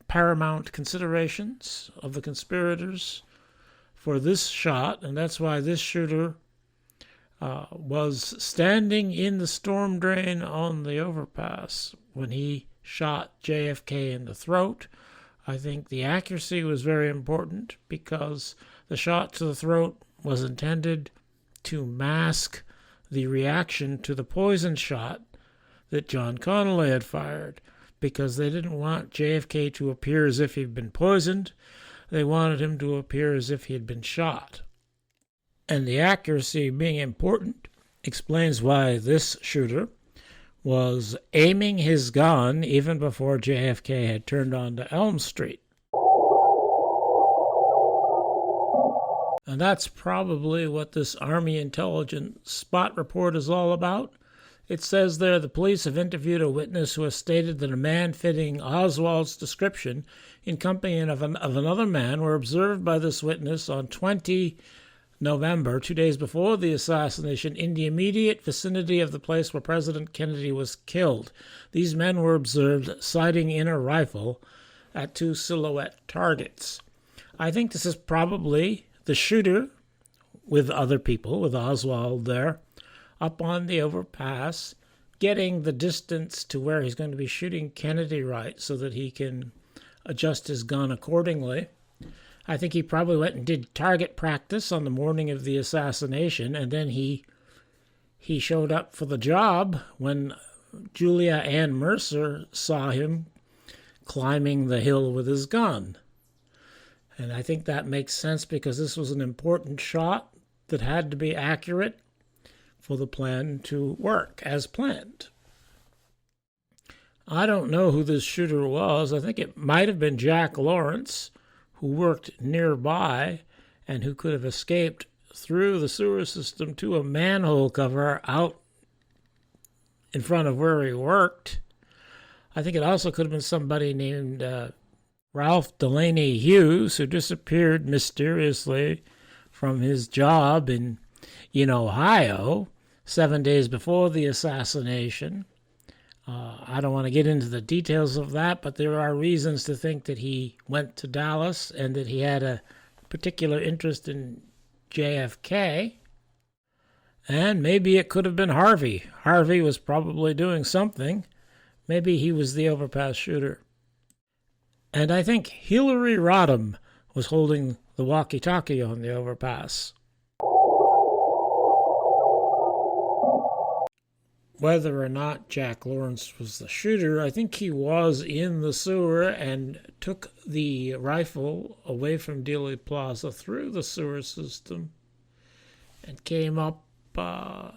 paramount considerations of the conspirators for this shot, and that's why this shooter was standing in the storm drain on the overpass when he shot JFK in the throat. I think the accuracy was very important because the shot to the throat was intended to mask the reaction to the poison shot that John Connally had fired. because they didn't want JFK to appear as if he'd been poisoned. They wanted him to appear as if he had been shot. And the accuracy being important explains why this shooter was aiming his gun even before JFK had turned onto Elm Street. And that's probably what this Army intelligence spot report is all about. It says there the police have interviewed a witness who has stated that a man fitting Oswald's description in company of another man were observed by this witness on 20 November, 2 days before the assassination, in the immediate vicinity of the place where President Kennedy was killed. These men were observed sighting in a rifle at 2 silhouette targets. I think this is probably the shooter with other people, with Oswald there, up on the overpass, getting the distance to where he's going to be shooting Kennedy right so that he can adjust his gun accordingly. I think he probably went and did target practice on the morning of the assassination, and then he showed up for the job when Julia Ann Mercer saw him climbing the hill with his gun. And I think that makes sense because this was an important shot that had to be accurate for the plan to work as planned. I don't know who this shooter was. I think it might have been Jack Lawrence, who worked nearby and who could have escaped through the sewer system to a manhole cover out in front of where he worked. I think it also could have been somebody named Ralph Delaney Hughes, who disappeared mysteriously from his job in Ohio 7 days before the assassination. I don't want to get into the details of that, but there are reasons to think that he went to Dallas and that he had a particular interest in JFK. And maybe it could have been Harvey. Harvey was probably doing something. Maybe he was the overpass shooter. And I think Hillary Rodham was holding the walkie-talkie on the overpass. Whether or not Jack Lawrence was the shooter, I think he was in the sewer and took the rifle away from Dealey Plaza through the sewer system and came up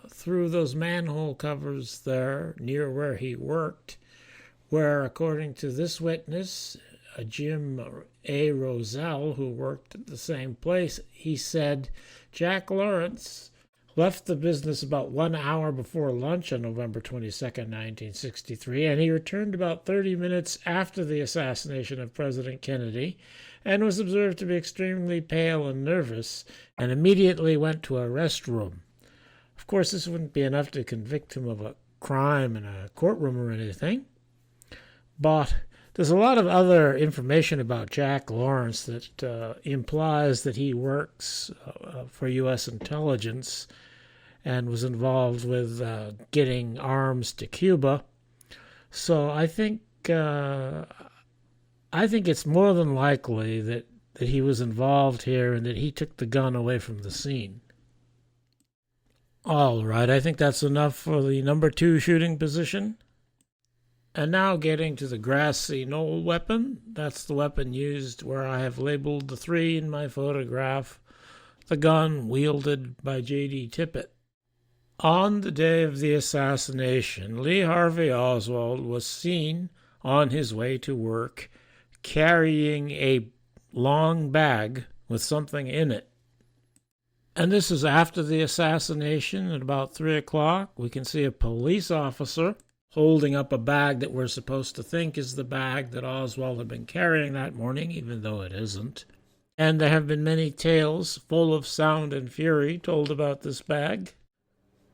through those manhole covers there near where he worked, where, according to this witness, Jim A. Roselle, who worked at the same place, he said Jack Lawrence left the business about 1 hour before lunch on November 22nd, 1963, and he returned about 30 minutes after the assassination of President Kennedy and was observed to be extremely pale and nervous and immediately went to a restroom. Of course, this wouldn't be enough to convict him of a crime in a courtroom or anything, but there's a lot of other information about Jack Lawrence that implies that he works for U.S. intelligence and was involved with getting arms to Cuba. So I think it's more than likely that he was involved here and that he took the gun away from the scene. All right, I think that's enough for the number 2 shooting position. And now getting to the grassy knoll weapon. That's the weapon used where I have labeled the 3 in my photograph, the gun wielded by J.D. Tippit. On the day of the assassination, Lee Harvey Oswald was seen on his way to work carrying a long bag with something in it. And this is after the assassination at about 3 o'clock. We can see a police officer holding up a bag that we're supposed to think is the bag that Oswald had been carrying that morning, even though it isn't. And there have been many tales full of sound and fury told about this bag.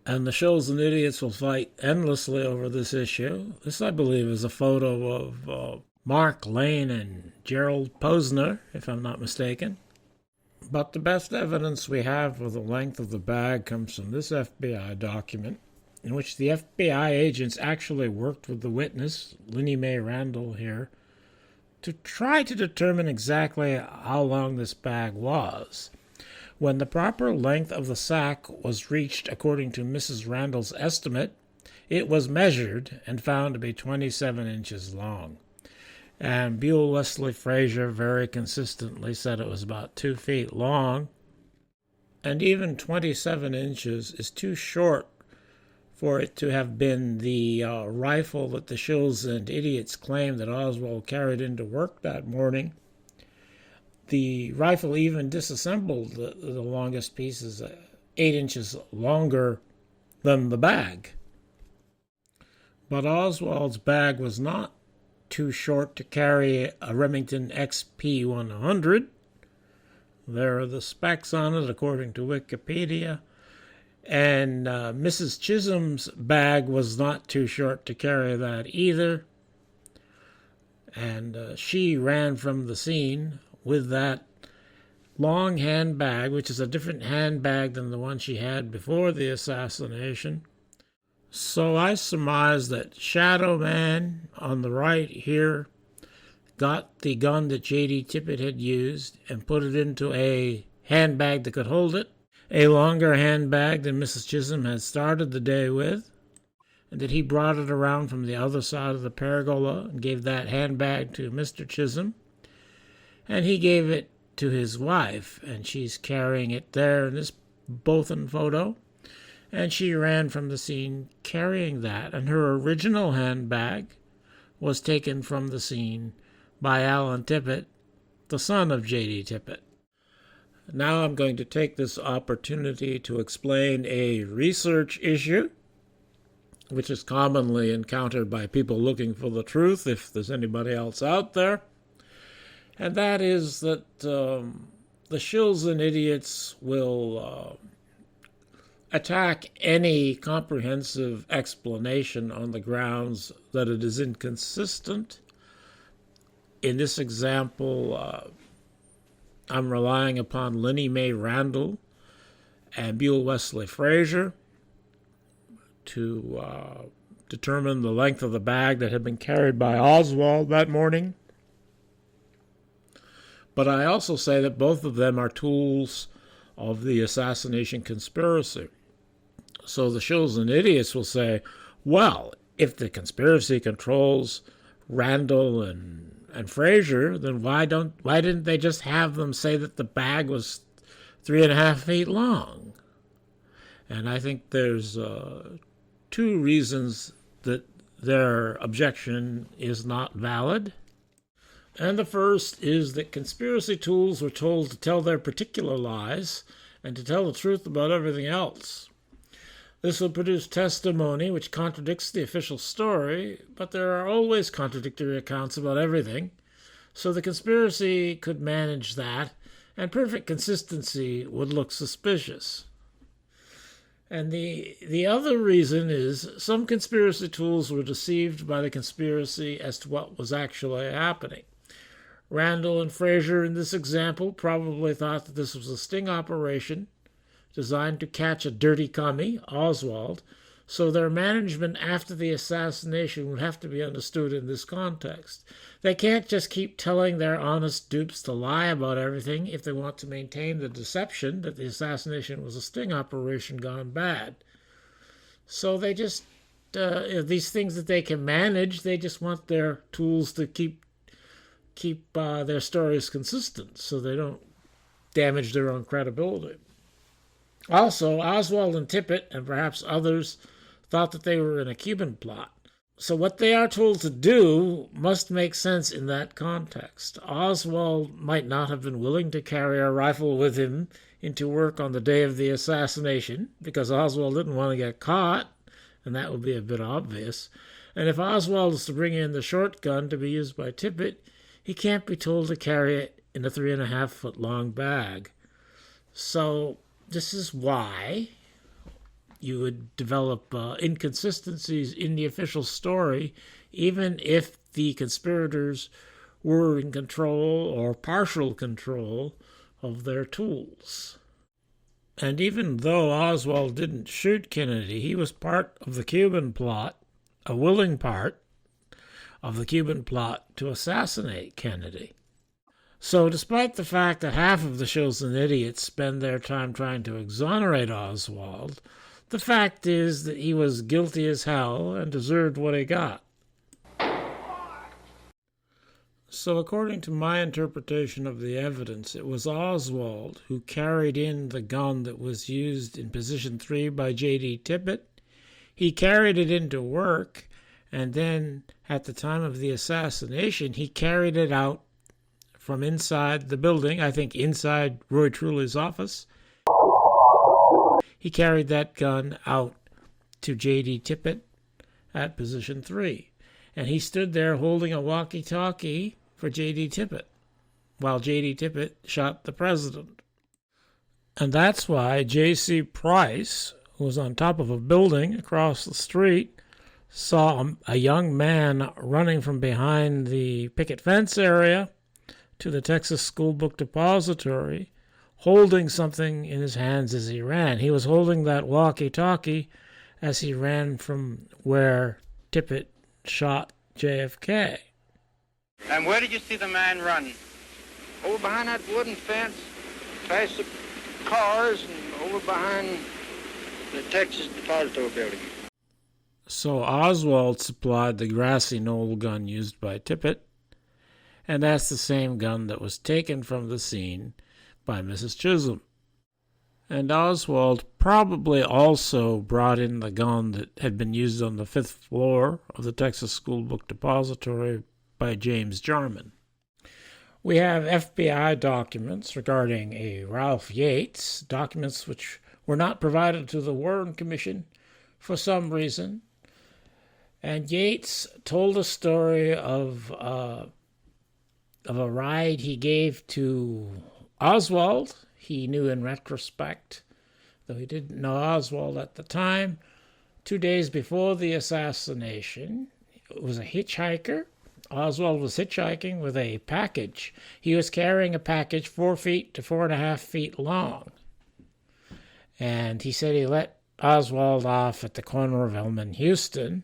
And the Shills and Idiots will fight endlessly over this issue. This, I believe, is a photo of Mark Lane and Gerald Posner, if I'm not mistaken. But the best evidence we have for the length of the bag comes from this FBI document, in which the FBI agents actually worked with the witness, Linnie Mae Randall here, to try to determine exactly how long this bag was. When the proper length of the sack was reached according to Mrs. Randall's estimate, It was measured and found to be 27 inches long. And Buell Wesley Frazier very consistently said it was about 2 feet long. And even 27 inches is too short for it to have been the rifle that the shills and idiots claimed that Oswald carried into work that morning. The rifle even disassembled the longest pieces 8 inches longer than the bag. But Oswald's bag was not too short to carry a Remington XP100. There are the specs on it according to Wikipedia. And Mrs. Chisholm's bag was not too short to carry that either. And she ran from the scene with that long handbag, which is a different handbag than the one she had before the assassination. So I surmise that Shadow Man on the right here got the gun that J.D. Tippit had used and put it into a handbag that could hold it, a longer handbag than Mrs. Chisholm had started the day with, and that he brought it around from the other side of the pergola and gave that handbag to Mr. Chisholm, and he gave it to his wife, and she's carrying it there in this Bothan photo, and she ran from the scene carrying that, and her original handbag was taken from the scene by Alan Tippit, the son of J.D. Tippit. Now I'm going to take this opportunity to explain a research issue, which is commonly encountered by people looking for the truth, if there's anybody else out there. And that is that the shills and idiots will attack any comprehensive explanation on the grounds that it is inconsistent. In this example, I'm relying upon Lenny Mae Randall and Buell Wesley Frazier to determine the length of the bag that had been carried by Oswald that morning. But I also say that both of them are tools of the assassination conspiracy. So the shills and idiots will say, well, if the conspiracy controls Randall and Frazier, then why didn't they just have them say that the bag was 3.5 feet long? And I think there's 2 reasons that their objection is not valid. And the first is that conspiracy tools were told to tell their particular lies and to tell the truth about everything else. This will produce testimony which contradicts the official story, but there are always contradictory accounts about everything, so the conspiracy could manage that, and perfect consistency would look suspicious. And the other reason is some conspiracy tools were deceived by the conspiracy as to what was actually happening. Randall and Frazier in this example probably thought that this was a sting operation designed to catch a dirty commie, Oswald, so their management after the assassination would have to be understood in this context. They can't just keep telling their honest dupes to lie about everything if they want to maintain the deception that the assassination was a sting operation gone bad. So they just, these things that they can manage, they just want their tools to keep their stories consistent so they don't damage their own credibility. Also, Oswald and Tippit, and perhaps others, thought that they were in a Cuban plot. So what they are told to do must make sense in that context. Oswald might not have been willing to carry a rifle with him into work on the day of the assassination, because Oswald didn't want to get caught, and that would be a bit obvious. And if Oswald is to bring in the shotgun to be used by Tippit, he can't be told to carry it in a 3.5-foot-long bag. So this is why you would develop inconsistencies in the official story, even if the conspirators were in control or partial control of their tools. And even though Oswald didn't shoot Kennedy, he was part of the Cuban plot, a willing part of the Cuban plot to assassinate Kennedy. So despite the fact that half of the shills and idiots spend their time trying to exonerate Oswald, The fact is that he was guilty as hell and deserved what he got. So according to my interpretation of the evidence, it was Oswald who carried in the gun that was used in Position 3 by J.D. Tippit. He carried it into work, and then at the time of the assassination, he carried it out from inside the building, I think inside Roy Trulley's office. He carried that gun out to J.D. Tippit at Position 3. And he stood there holding a walkie-talkie for J.D. Tippit while J.D. Tippit shot the president. And that's why J.C. Price, who was on top of a building across the street, saw a young man running from behind the picket fence area to the Texas School Book Depository, holding something in his hands as he ran. He was holding that walkie-talkie as he ran from where Tippit shot JFK. And where did you see the man run? Over behind that wooden fence, past the cars, and over behind the Texas Depository building. So Oswald supplied the grassy knoll gun used by Tippit, and that's the same gun that was taken from the scene by Mrs. Chisholm. And Oswald probably also brought in the gun that had been used on the 5th floor of the Texas School Book Depository by James Jarman. We have FBI documents regarding a Ralph Yates, documents which were not provided to the Warren Commission for some reason. And Yates told a story of a ride he gave to Oswald. He knew in retrospect, though he didn't know Oswald at the time, 2 days before the assassination. It was a hitchhiker. Oswald was hitchhiking with a package. He was carrying a package 4 feet to 4.5 feet long. And he said he let Oswald off at the corner of Elm and Houston.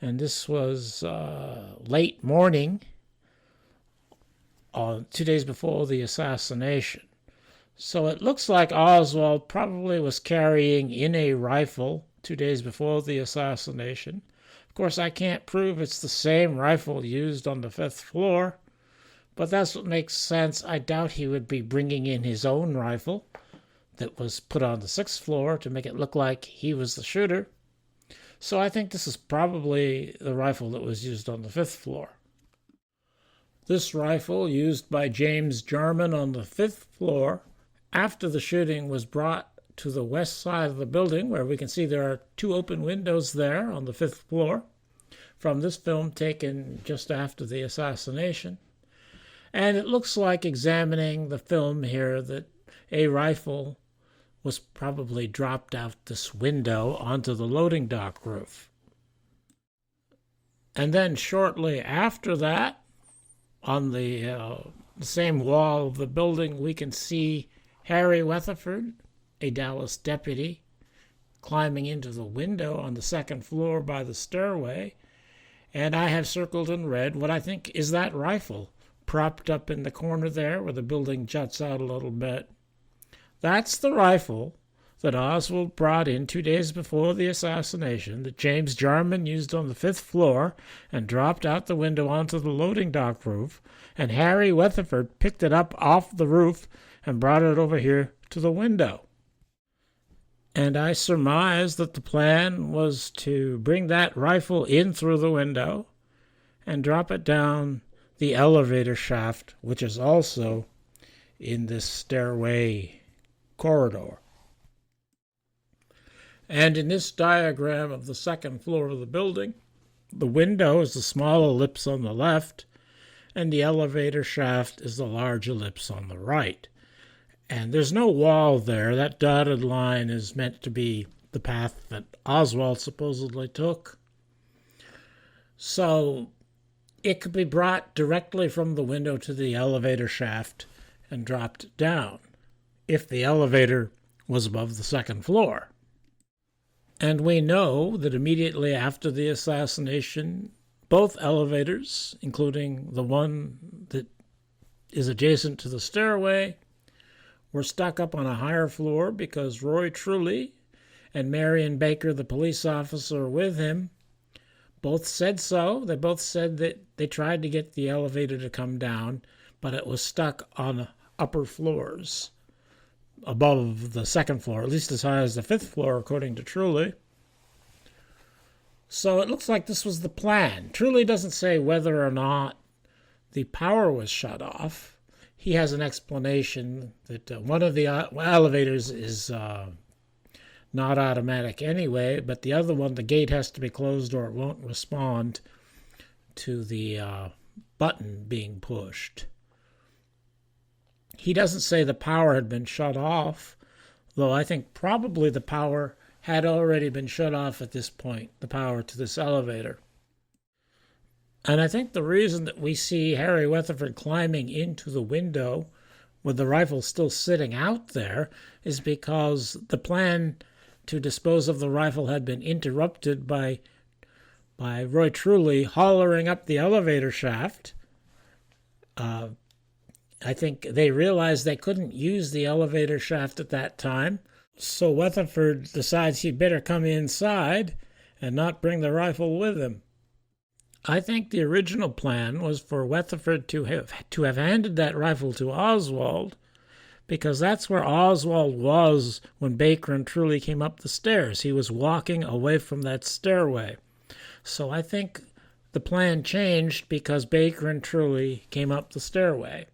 And this was late morning, 2 days before the assassination. So it looks like Oswald probably was carrying in a rifle 2 days before the assassination. Of course, I can't prove it's the same rifle used on the 5th floor, but that's what makes sense. I doubt he would be bringing in his own rifle that was put on the 6th floor to make it look like he was the shooter. So I think this is probably the rifle that was used on the 5th floor. This rifle, used by James Jarman on the 5th floor, after the shooting was brought to the west side of the building, where we can see there are 2 open windows there on the 5th floor, from this film taken just after the assassination. And it looks like, examining the film here, that a rifle was probably dropped out this window onto the loading dock roof. And then shortly after that, on the same wall of the building, we can see Harry Weatherford, a Dallas deputy, climbing into the window on the 2nd floor by the stairway. And I have circled in red what I think is that rifle propped up in the corner there where the building juts out a little bit. That's the rifle that Oswald brought in 2 days before the assassination, that James Jarman used on the 5th floor and dropped out the window onto the loading dock roof, and Harry Weatherford picked it up off the roof and brought it over here to the window. And I surmise that the plan was to bring that rifle in through the window and drop it down the elevator shaft, which is also in this stairway corridor. And in this diagram of the 2nd floor of the building, the window is the small ellipse on the left, and the elevator shaft is the large ellipse on the right. And there's no wall there. That dotted line is meant to be the path that Oswald supposedly took. So it could be brought directly from the window to the elevator shaft and dropped down, if the elevator was above the 2nd floor. And we know that immediately after the assassination, both elevators, including the one that is adjacent to the stairway, were stuck up on a higher floor because Roy Trulley and Marion Baker, the police officer with him, both said so. They both said that they tried to get the elevator to come down, but it was stuck on the upper floors above the second floor, at least as high as the fifth floor, according to Truly. So it looks like this was the plan. Truly doesn't say whether or not the power was shut off. He has an explanation that one of the elevators is not automatic anyway, but the other one, the gate has to be closed or it won't respond to the button being pushed. He doesn't say the power had been shut off, though I think probably the power had already been shut off at this point, the power to this elevator. And I think the reason that we see Harry Weatherford climbing into the window with the rifle still sitting out there is because the plan to dispose of the rifle had been interrupted by Roy Truly hollering up the elevator shaft. I think they realized they couldn't use the elevator shaft at that time, so Weatherford decides he'd better come inside and not bring the rifle with him. I think the original plan was for Weatherford to have handed that rifle to Oswald, because that's where Oswald was when Baker and Truly came up the stairs. He was walking away from that stairway. So I think the plan changed because Baker and Truly came up the stairway.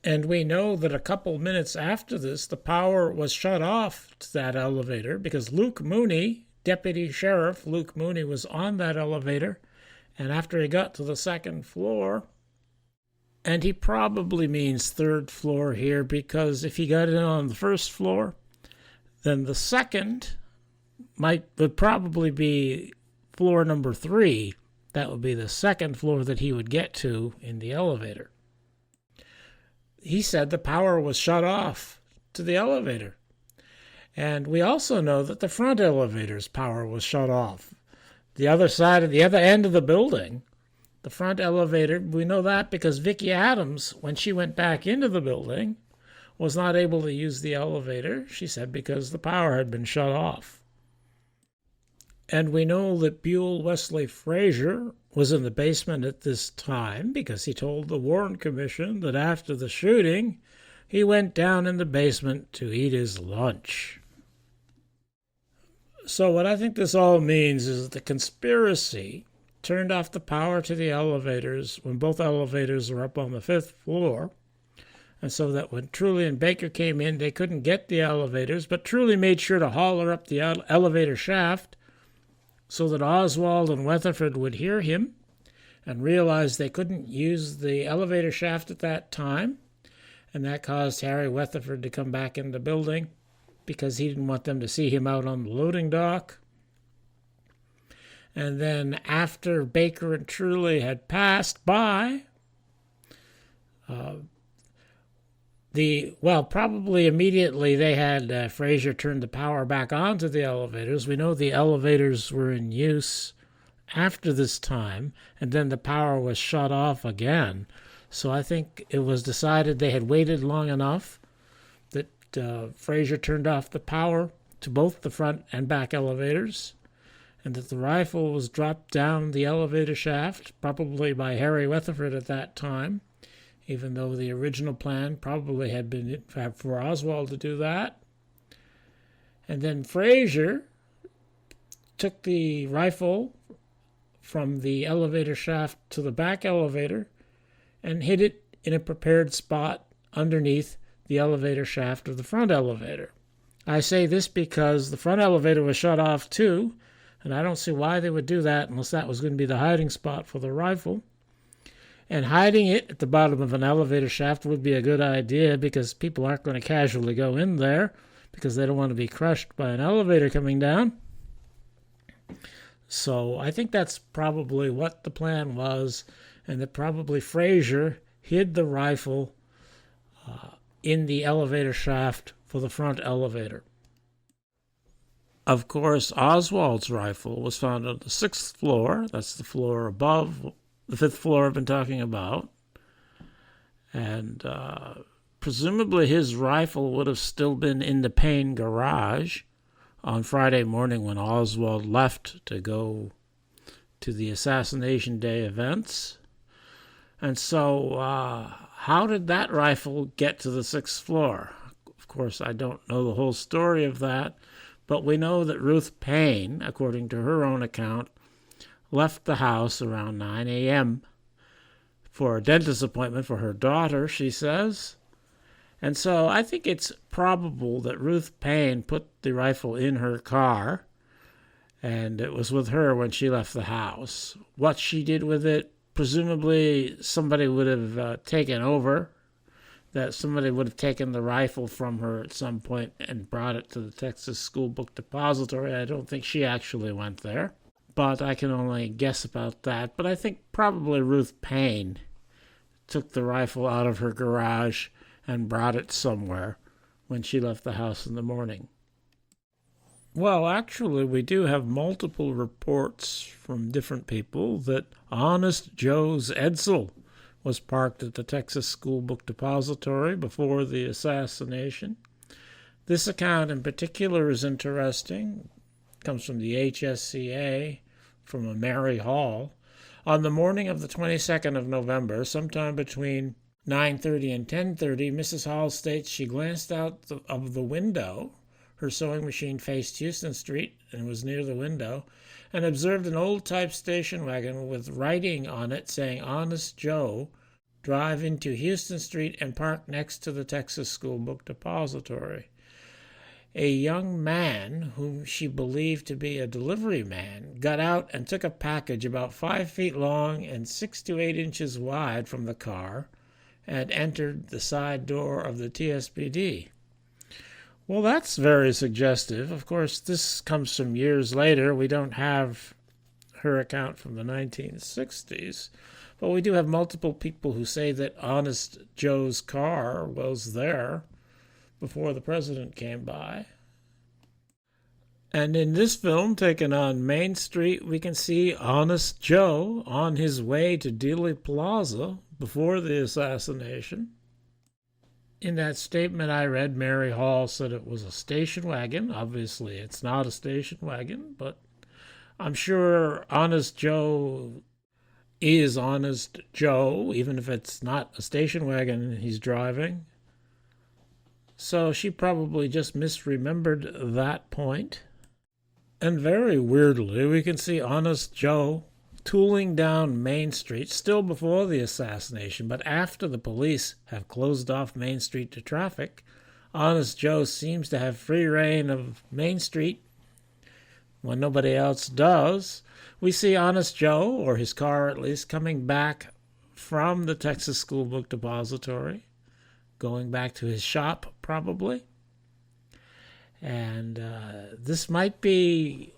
And we know that a couple minutes after this, the power was shut off to that elevator because Luke Mooney, Deputy Sheriff Luke Mooney, was on that elevator. And after he got to the second floor, and he probably means third floor here, because if he got in on the first floor, then the second would probably be floor number 3. That would be the second floor that he would get to in the elevator. He said the power was shut off to the elevator. And we also know that the front elevator's power was shut off. The other end of the building, the front elevator, we know that because Vicki Adams, when she went back into the building, was not able to use the elevator, she said, because the power had been shut off. And we know that Buell Wesley Frazier was in the basement at this time because he told the Warren Commission that after the shooting, he went down in the basement to eat his lunch. So what I think this all means is that the conspiracy turned off the power to the elevators when both elevators were up on the 5th floor. And so that when Truly and Baker came in, they couldn't get the elevators, but Truly made sure to holler up the elevator shaft so that Oswald and Weatherford would hear him and realize they couldn't use the elevator shaft at that time. And that caused Harry Weatherford to come back in the building because he didn't want them to see him out on the loading dock. And then after Baker and Truly had passed by, probably immediately they had Frazier turn the power back onto the elevators. We know the elevators were in use after this time, and then the power was shut off again. So I think it was decided they had waited long enough that Frazier turned off the power to both the front and back elevators, and that the rifle was dropped down the elevator shaft, probably by Harry Weatherford at that time, even though the original plan probably had been for Oswald to do that. And then Frazier took the rifle from the elevator shaft to the back elevator and hid it in a prepared spot underneath the elevator shaft of the front elevator. I say this because the front elevator was shut off too, and I don't see why they would do that unless that was going to be the hiding spot for the rifle. And hiding it at the bottom of an elevator shaft would be a good idea because people aren't going to casually go in there because they don't want to be crushed by an elevator coming down. So I think that's probably what the plan was, and that probably Frazier hid the rifle in the elevator shaft for the front elevator. Of course, Oswald's rifle was found on the 6th floor. That's the floor above the 5th floor I've been talking about. And presumably his rifle would have still been in the Payne garage, on Friday morning when Oswald left to go to the Assassination Day events. And so how did that rifle get to the 6th floor? Of course, I don't know the whole story of that, but we know that Ruth Payne, according to her own account, left the house around 9 a.m. for a dentist appointment for her daughter, she says. And so I think it's probable that Ruth Payne put the rifle in her car, and it was with her when she left the house. What she did with it, presumably somebody would have taken over, that somebody would have taken the rifle from her at some point and brought it to the Texas School Book Depository. I don't think she actually went there, but I can only guess about that. But I think probably Ruth Payne took the rifle out of her garage and brought it somewhere when she left the house in the morning. Well, actually, we do have multiple reports from different people that Honest Joe's Edsel was parked at the Texas School Book Depository before the assassination. This account in particular is interesting. It comes from the HSCA, from a Mary Hall. On the morning of the 22nd of November, sometime between 9:30 and 10:30, Mrs. Hall states she glanced out of the window. Her sewing machine faced Houston Street and was near the window, and observed an old-type station wagon with writing on it saying Honest Joe drive into Houston Street and park next to the Texas School Book Depository. A young man, whom she believed to be a delivery man, got out and took a package about 5 feet long and 6 to 8 inches wide from the car and entered the side door of the TSBD. Well, that's very suggestive. Of course, this comes some years later. We don't have her account from the 1960s, but we do have multiple people who say that Honest Joe's car was there before the president came by. And in this film, taken on Main Street, we can see Honest Joe on his way to Dealey Plaza before the assassination. In that statement I read, Mary Hall said it was a station wagon. Obviously, it's not a station wagon, but I'm sure Honest Joe is Honest Joe, even if it's not a station wagon he's driving. So she probably just misremembered that point. And very weirdly, we can see Honest Joe tooling down Main Street, still before the assassination, but after the police have closed off Main Street to traffic. Honest Joe seems to have free reign of Main Street when nobody else does. We see Honest Joe, or his car at least, coming back from the Texas School Book Depository, going back to his shop probably. And this might be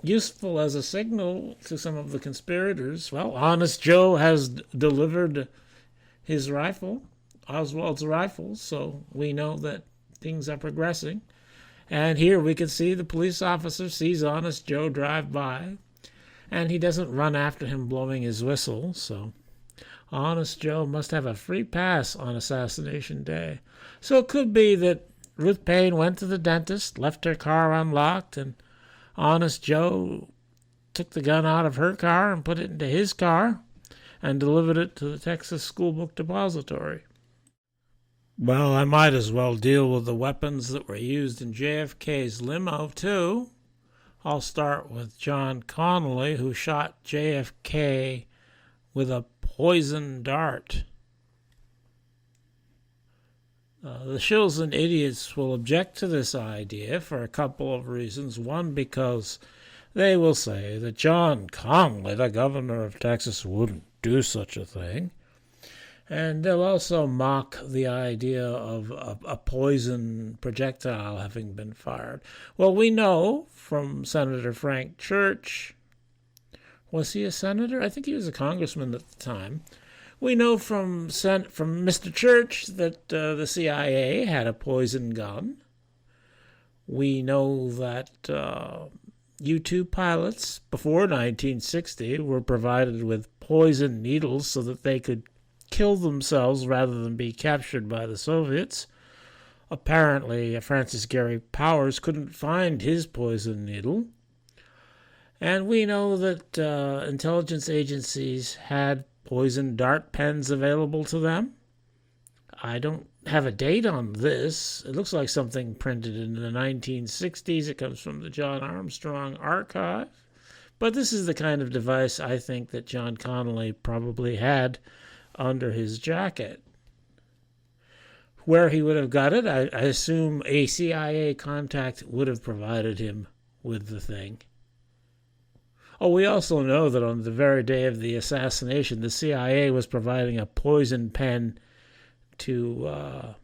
useful as a signal to some of the conspirators. Well, Honest Joe has delivered his rifle, Oswald's rifle, so we know that things are progressing. And here we can see the police officer sees Honest Joe drive by, and he doesn't run after him blowing his whistle, so Honest Joe must have a free pass on Assassination Day. So it could be that Ruth Payne went to the dentist, left her car unlocked, and Honest Joe took the gun out of her car and put it into his car and delivered it to the Texas School Book Depository. Well, I might as well deal with the weapons that were used in JFK's limo, too. I'll start with John Connally, who shot JFK with a poison dart. The shills and idiots will object to this idea for a couple of reasons. One, because they will say that John Connally, the governor of Texas, wouldn't do such a thing. And they'll also mock the idea of a poison projectile having been fired. Well, we know from Senator Frank Church, was he a senator? I think he was a congressman at the time. We know from Mr. Church that the CIA had a poison gun. We know that U-2 pilots before 1960 were provided with poison needles so that they could kill themselves rather than be captured by the Soviets. Apparently, Francis Gary Powers couldn't find his poison needle. And we know that intelligence agencies had poison dart pens available to them. I don't have a date on this. It looks like something printed in the 1960s. It comes from the John Armstrong Archive. But this is the kind of device I think that John Connolly probably had under his jacket. Where he would have got it, I assume a CIA contact would have provided him with the thing. Oh, we also know that on the very day of the assassination, the CIA was providing a poison pen to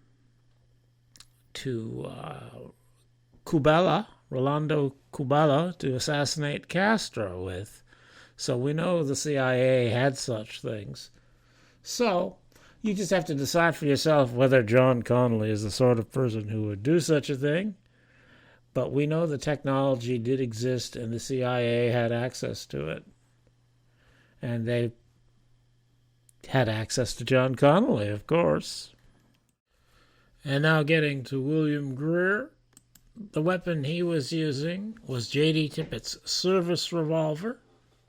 Kubala, Rolando Kubala, to assassinate Castro with. So we know the CIA had such things. So you just have to decide for yourself whether John Connolly is the sort of person who would do such a thing. But we know the technology did exist and the CIA had access to it. And they had access to John Connolly, of course. And now getting to William Greer. The weapon he was using was J.D. Tippett's service revolver.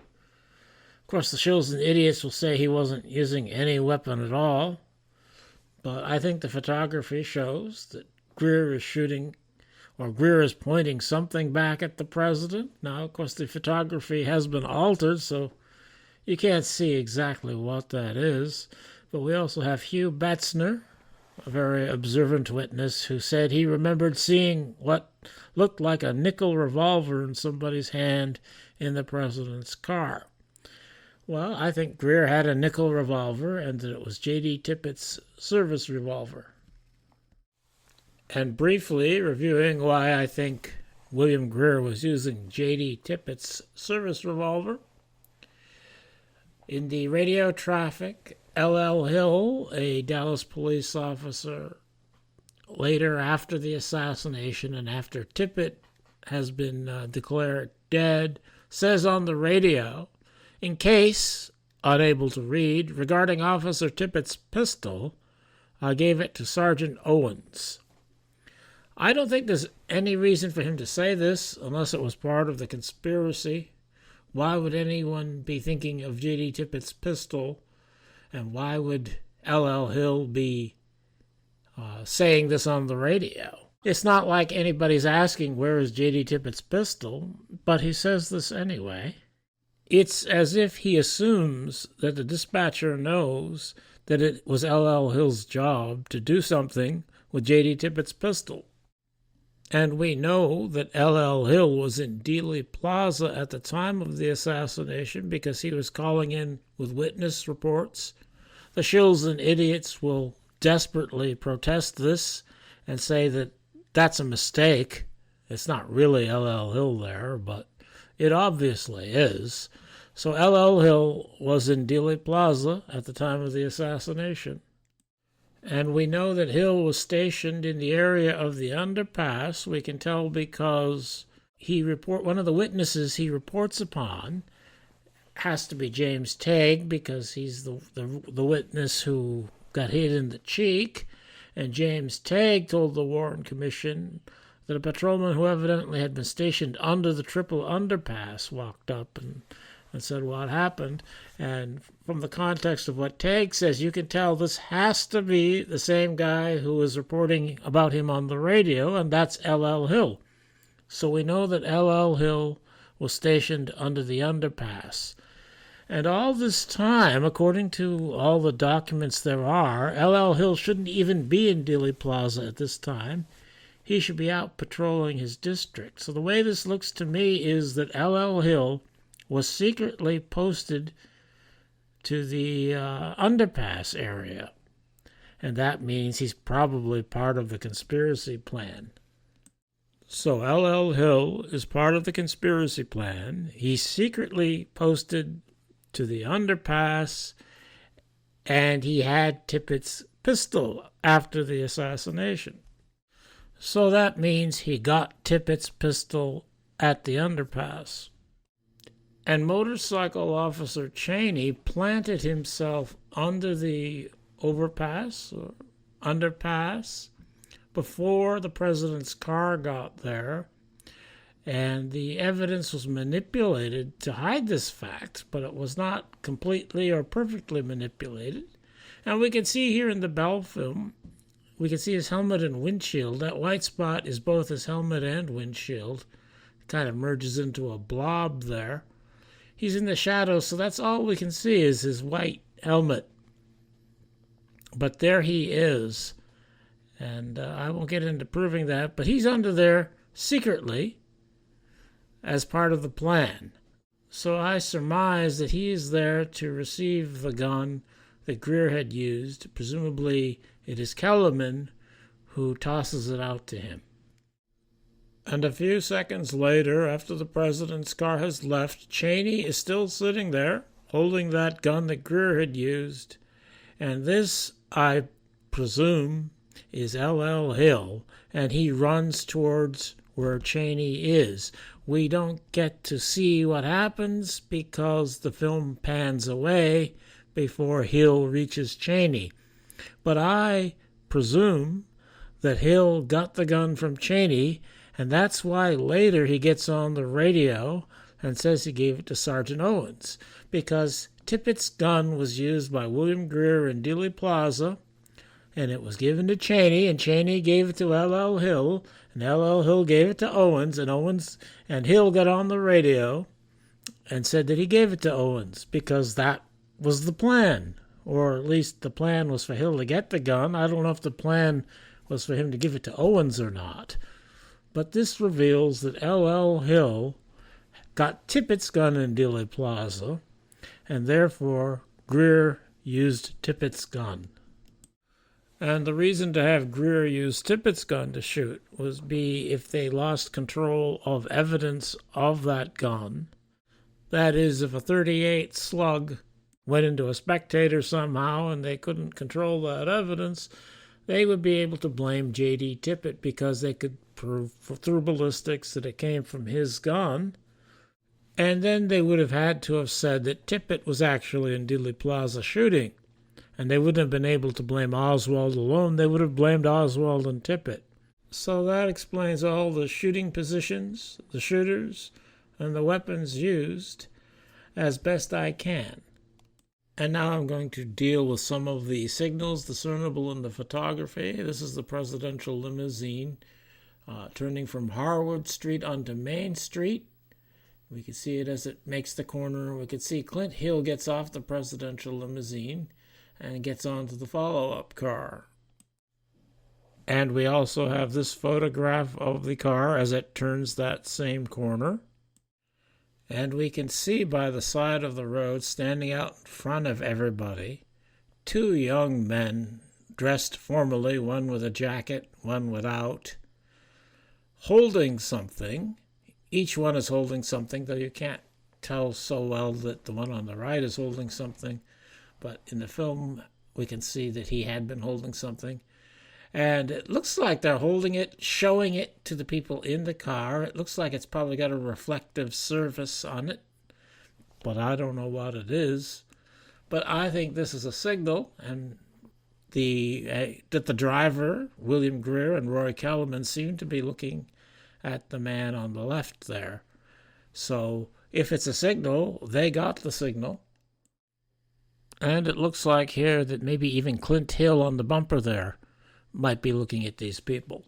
Of course, the shills and idiots will say he wasn't using any weapon at all. But I think the photography shows that Greer is shooting, or Greer is pointing something back at the president. Now, of course, the photography has been altered, so you can't see exactly what that is. But we also have Hugh Betzner, a very observant witness, who said he remembered seeing what looked like a nickel revolver in somebody's hand in the president's car. Well, I think Greer had a nickel revolver and that it was J.D. Tippett's service revolver. And briefly reviewing why I think William Greer was using J.D. Tippett's service revolver. In the radio traffic, L.L. Hill, a Dallas police officer, later after the assassination and after Tippett has been declared dead, says on the radio, in case unable to read, regarding Officer Tippett's pistol, I gave it to Sergeant Owens. I don't think there's any reason for him to say this unless it was part of the conspiracy. Why would anyone be thinking of J.D. Tippett's pistol? And why would L.L. Hill be saying this on the radio? It's not like anybody's asking where is J.D. Tippett's pistol, but he says this anyway. It's as if he assumes that the dispatcher knows that it was L.L. Hill's job to do something with J.D. Tippett's pistol. And we know that L.L. Hill was in Dealey Plaza at the time of the assassination because he was calling in with witness reports. The shills and idiots will desperately protest this and say that that's a mistake. It's not really L.L. Hill there, but it obviously is. So L.L. Hill was in Dealey Plaza at the time of the assassination. And we know that Hill was stationed in the area of the underpass. We can tell because one of the witnesses he reports upon has to be James Tague, because he's the witness who got hit in the cheek. And James Tague told the Warren Commission that a patrolman who evidently had been stationed under the triple underpass walked up and said what happened. And from the context of what Tague says, you can tell this has to be the same guy who was reporting about him on the radio, and that's L.L. Hill. So we know that L.L. Hill was stationed under the underpass. And all this time, according to all the documents there are, L.L. Hill shouldn't even be in Dealey Plaza at this time. He should be out patrolling his district. So the way this looks to me is that L.L. Hill was secretly posted to the underpass area. And that means he's probably part of the conspiracy plan. So L.L. Hill is part of the conspiracy plan. He's secretly posted to the underpass, and he had Tippett's pistol after the assassination. So that means he got Tippett's pistol at the underpass. And Motorcycle Officer Cheney planted himself under the overpass or underpass before the president's car got there, and the evidence was manipulated to hide this fact, but it was not completely or perfectly manipulated. And we can see here in the Bell film, we can see his helmet and windshield. That white spot is both his helmet and windshield. It kind of merges into a blob there. He's in the shadows, so that's all we can see is his white helmet. But there he is. And I won't get into proving that, but he's under there secretly as part of the plan. So I surmise that he is there to receive the gun that Greer had used. Presumably it is Kellerman who tosses it out to him. And a few seconds later, after the president's car has left, Cheney is still sitting there, holding that gun that Greer had used. And this, I presume, is L.L. Hill, and he runs towards where Cheney is. We don't get to see what happens because the film pans away before Hill reaches Cheney. But I presume that Hill got the gun from Cheney, and that's why later he gets on the radio and says he gave it to Sergeant Owens, because Tippett's gun was used by William Greer in Dealey Plaza, and it was given to Cheney, and Cheney gave it to L.L. Hill, and L.L. Hill gave it to Owens, and Hill got on the radio and said that he gave it to Owens because that was the plan, or at least the plan was for Hill to get the gun. I don't know if the plan was for him to give it to Owens or not, but this reveals that L.L. Hill got Tippett's gun in Dealey Plaza, and therefore Greer used Tippett's gun. And the reason to have Greer use Tippett's gun to shoot was if they lost control of evidence of that gun. That is, if a .38 slug went into a spectator somehow and they couldn't control that evidence, they would be able to blame J.D. Tippett because they could prove through ballistics that it came from his gun. And then they would have had to have said that Tippett was actually in Dealey Plaza shooting. And they wouldn't have been able to blame Oswald alone. They would have blamed Oswald and Tippett. So that explains all the shooting positions, the shooters, and the weapons used as best I can. And now I'm going to deal with some of the signals discernible in the photography. This is the presidential limousine turning from Harwood Street onto Main Street. We can see it as it makes the corner. We can see Clint Hill gets off the presidential limousine and gets onto the follow-up car. And we also have this photograph of the car as it turns that same corner. And we can see by the side of the road, standing out in front of everybody, two young men dressed formally, one with a jacket, one without, holding something. Each one is holding something, though you can't tell so well that the one on the right is holding something. But in the film, we can see that he had been holding something. And it looks like they're holding it, showing it to the people in the car. It looks like it's probably got a reflective surface on it, but I don't know what it is. But I think this is a signal, and that the driver, William Greer, and Roy Kellerman seem to be looking at the man on the left there. So if it's a signal, they got the signal. And it looks like here that maybe even Clint Hill on the bumper there might be looking at these people.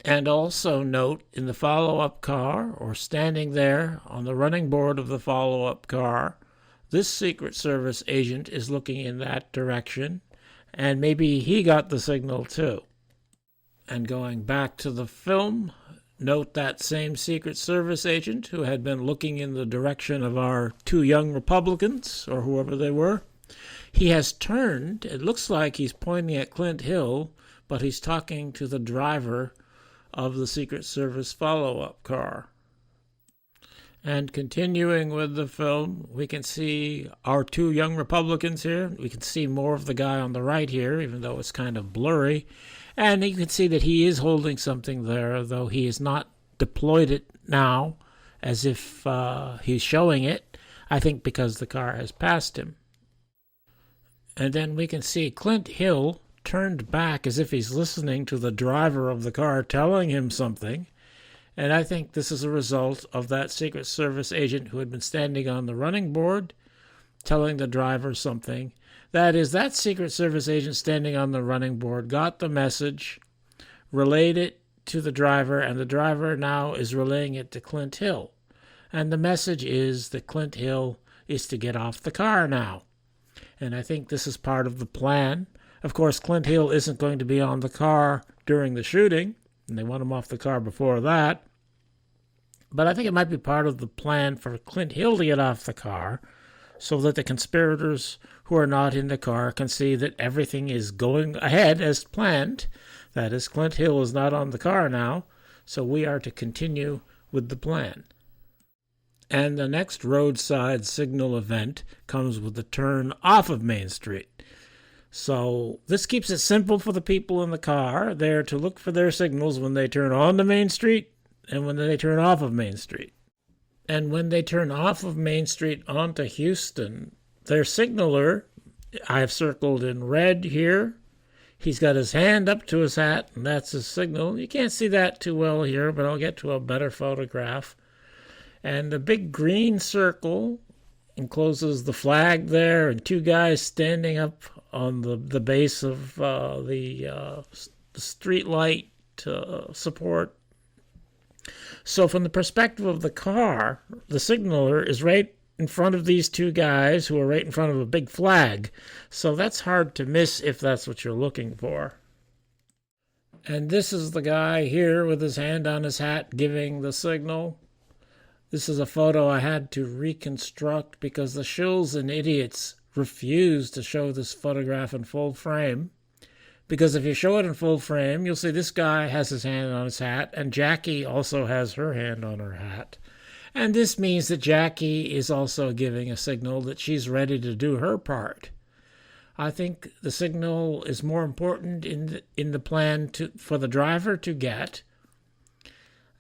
And also note in the follow-up car, or standing there on the running board of the follow-up car, this Secret Service agent is looking in that direction, and maybe he got the signal too. And going back to the film, note that same Secret Service agent who had been looking in the direction of our two young Republicans, or whoever they were. He has turned. It looks like he's pointing at Clint Hill, but he's talking to the driver of the Secret Service follow-up car. And continuing with the film, we can see our two young Republicans here. We can see more of the guy on the right here, even though it's kind of blurry. And you can see that he is holding something there, though he has not deployed it now, as if he's showing it, I think because the car has passed him. And then we can see Clint Hill turned back as if he's listening to the driver of the car telling him something. And I think this is a result of that Secret Service agent who had been standing on the running board telling the driver something. That is, that Secret Service agent standing on the running board got the message, relayed it to the driver, and the driver now is relaying it to Clint Hill. And the message is that Clint Hill is to get off the car now. And I think this is part of the plan. Of course, Clint Hill isn't going to be on the car during the shooting, and they want him off the car before that. But I think it might be part of the plan for Clint Hill to get off the car so that the conspirators who are not in the car can see that everything is going ahead as planned. That is, Clint Hill is not on the car now, so we are to continue with the plan. And the next roadside signal event comes with the turn off of Main Street. So this keeps it simple for the people in the car. They're to look for their signals when they turn on to Main Street and when they turn off of Main Street. And when they turn off of Main Street onto Houston, their signaler, I have circled in red here, he's got his hand up to his hat, and that's his signal. You can't see that too well here, but I'll get to a better photograph. And the big green circle encloses the flag there and two guys standing up on the base of the street light support. So from the perspective of the car, the signaler is right in front of these two guys who are right in front of a big flag. So that's hard to miss if that's what you're looking for. And this is the guy here with his hand on his hat giving the signal. This is a photo I had to reconstruct because the shills and idiots refused to show this photograph in full frame. Because if you show it in full frame, you'll see this guy has his hand on his hat, and Jackie also has her hand on her hat. And this means that Jackie is also giving a signal that she's ready to do her part. I think the signal is more important in the plan for the driver to get.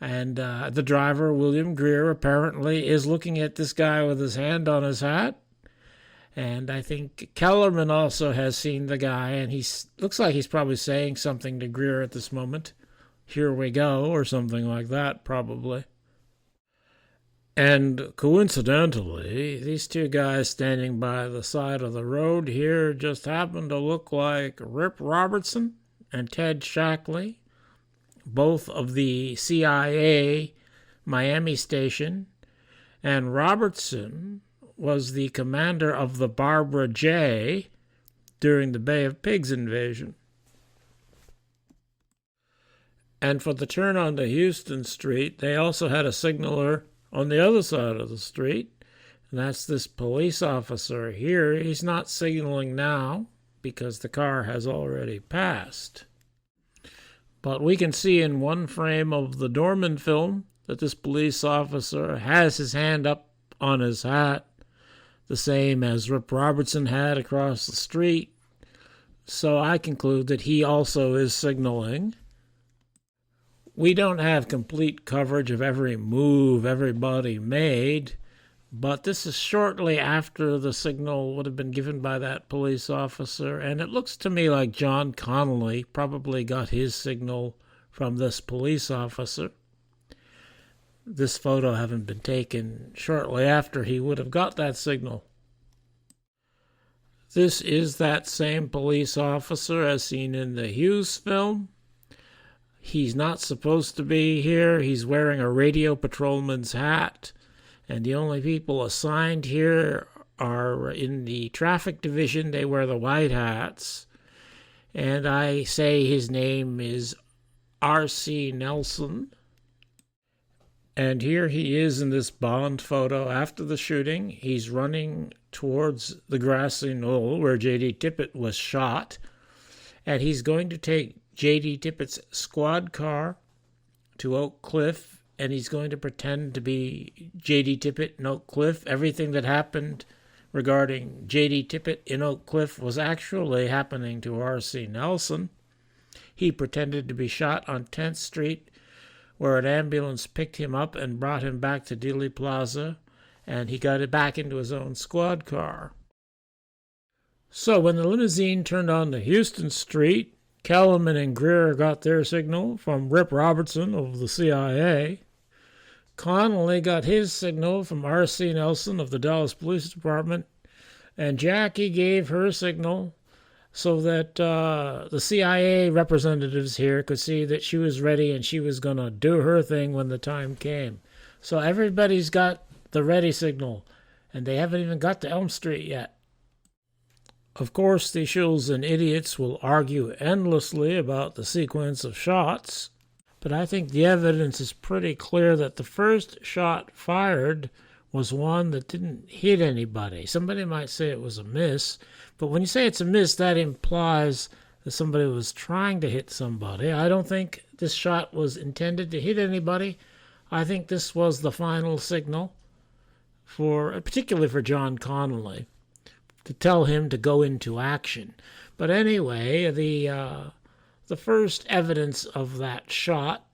And the driver, William Greer, apparently is looking at this guy with his hand on his hat. And I think Kellerman also has seen the guy, and he looks like he's probably saying something to Greer at this moment. Here we go, or something like that, probably. And coincidentally, these two guys standing by the side of the road here just happen to look like Rip Robertson and Ted Shackley, both of the CIA Miami station, and Robertson was the commander of the Barbara J during the Bay of Pigs invasion. And for the turn onto Houston Street, they also had a signaler on the other side of the street, and that's this police officer here. He's not signaling now because the car has already passed. But we can see in one frame of the Dorman film that this police officer has his hand up on his hat, the same as Rip Robertson had across the street. So I conclude that he also is signaling. We don't have complete coverage of every move everybody made, but this is shortly after the signal would have been given by that police officer, and it looks to me like John Connolly probably got his signal from this police officer. This photo having been taken shortly after he would have got that signal. This is that same police officer as seen in the Hughes film. He's not supposed to be here. He's wearing a radio patrolman's hat. And the only people assigned here are in the traffic division. They wear the white hats. And I say his name is R.C. Nelson. And here he is in this Bond photo after the shooting. He's running towards the grassy knoll where J.D. Tippit was shot. And he's going to take J.D. Tippett's squad car to Oak Cliff, and he's going to pretend to be J.D. Tippit in Oak Cliff. Everything that happened regarding J.D. Tippit in Oak Cliff was actually happening to R.C. Nelson. He pretended to be shot on 10th Street, where an ambulance picked him up and brought him back to Dealey Plaza, and he got it back into his own squad car. So when the limousine turned onto Houston Street, Kellerman and Greer got their signal from Rip Robertson of the CIA. Connolly got his signal from R.C. Nelson of the Dallas Police Department, and Jackie gave her signal so that the CIA representatives here could see that she was ready and she was going to do her thing when the time came. So everybody's got the ready signal, and they haven't even got to Elm Street yet. Of course, the shills and idiots will argue endlessly about the sequence of shots, but I think the evidence is pretty clear that the first shot fired was one that didn't hit anybody. Somebody might say it was a miss, but when you say it's a miss, that implies that somebody was trying to hit somebody. I don't think this shot was intended to hit anybody. I think this was the final signal, particularly for John Connolly, to tell him to go into action. But anyway, the first evidence of that shot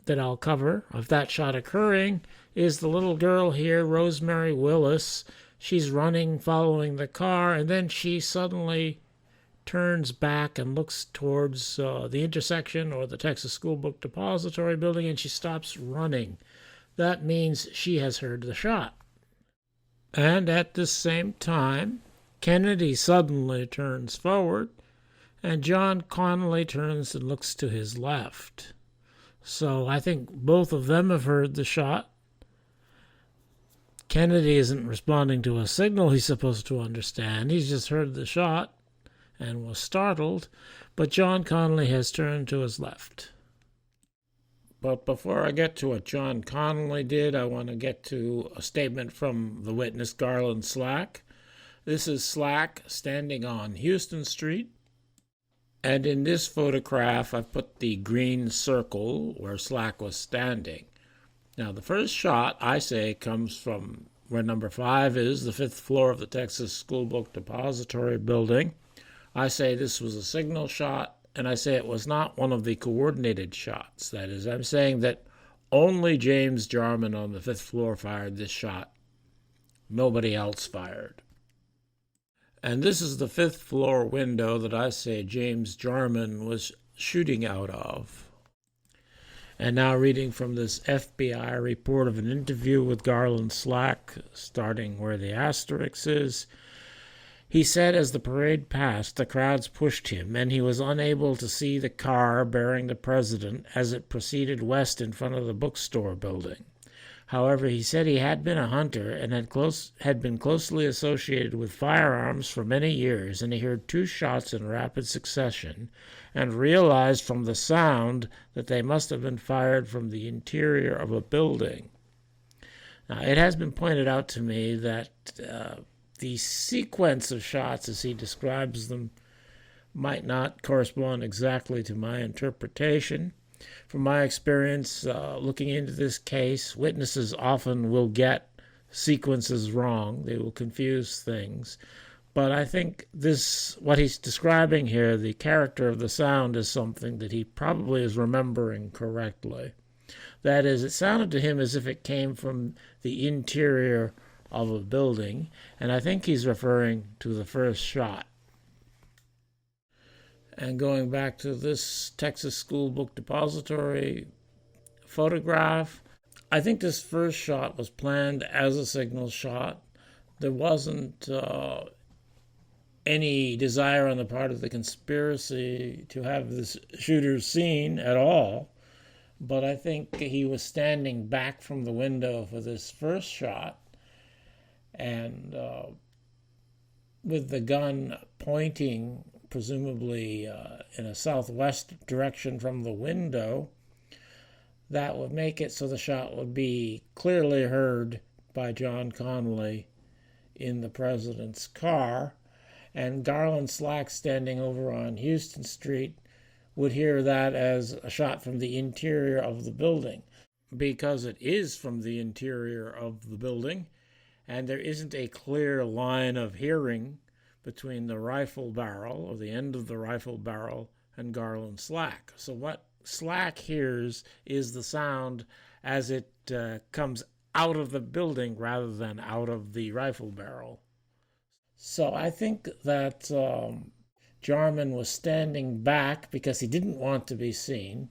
that I'll cover, of that shot occurring, is the little girl here, Rosemary Willis. She's running, following the car, and then she suddenly turns back and looks towards the intersection or the Texas School Book Depository building, and she stops running. That means she has heard the shot. And at the same time, Kennedy suddenly turns forward, and John Connolly turns and looks to his left. So I think both of them have heard the shot. Kennedy isn't responding to a signal he's supposed to understand. He's just heard the shot and was startled, but John Connolly has turned to his left. But before I get to what John Connolly did, I want to get to a statement from the witness, Garland Slack. This is Slack standing on Houston Street. And in this photograph, I've put the green circle where Slack was standing. Now, the first shot, I say, comes from where number 5 is, the 5th floor of the Texas School Book Depository building. I say this was a signal shot, and I say it was not one of the coordinated shots. That is, I'm saying that only James Jarman on the 5th floor fired this shot. Nobody else fired. And this is the 5th floor window that I say James Jarman was shooting out of. And now reading from this FBI report of an interview with Garland Slack, starting where the asterisk is. He said as the parade passed, the crowds pushed him, and he was unable to see the car bearing the president as it proceeded west in front of the bookstore building. However, he said he had been a hunter and had been closely associated with firearms for many years, and he heard 2 shots in rapid succession and realized from the sound that they must have been fired from the interior of a building. Now, it has been pointed out to me that the sequence of shots, as he describes them, might not correspond exactly to my interpretation. From my experience looking into this case, witnesses often will get sequences wrong. They will confuse things. But I think what he's describing here, the character of the sound, is something that he probably is remembering correctly. That is, it sounded to him as if it came from the interior of a building, and I think he's referring to the first shot. And going back to this Texas School Book Depository photograph, I think this first shot was planned as a signal shot. There wasn't any desire on the part of the conspiracy to have this shooter seen at all. But I think he was standing back from the window for this first shot, and with the gun pointing presumably in a southwest direction from the window, that would make it so the shot would be clearly heard by John Connolly in the president's car, and Garland Slack standing over on Houston Street would hear that as a shot from the interior of the building, because it is from the interior of the building, and there isn't a clear line of hearing between the rifle barrel, or the end of the rifle barrel, and Garland Slack. So what Slack hears is the sound as it comes out of the building rather than out of the rifle barrel. So I think that Jarman was standing back because he didn't want to be seen,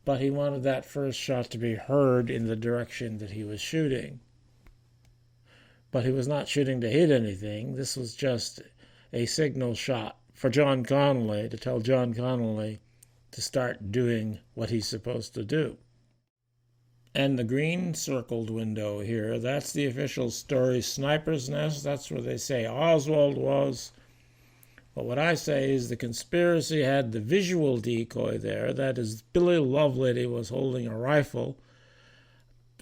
but he wanted that first shot to be heard in the direction that he was shooting. But he was not shooting to hit anything. This was just a signal shot for John Connolly to tell John Connolly to start doing what he's supposed to do. And the green circled window here, that's the official story sniper's nest. That's where they say Oswald was. But what I say is the conspiracy had the visual decoy there. That is, Billy Lovelady was holding a rifle,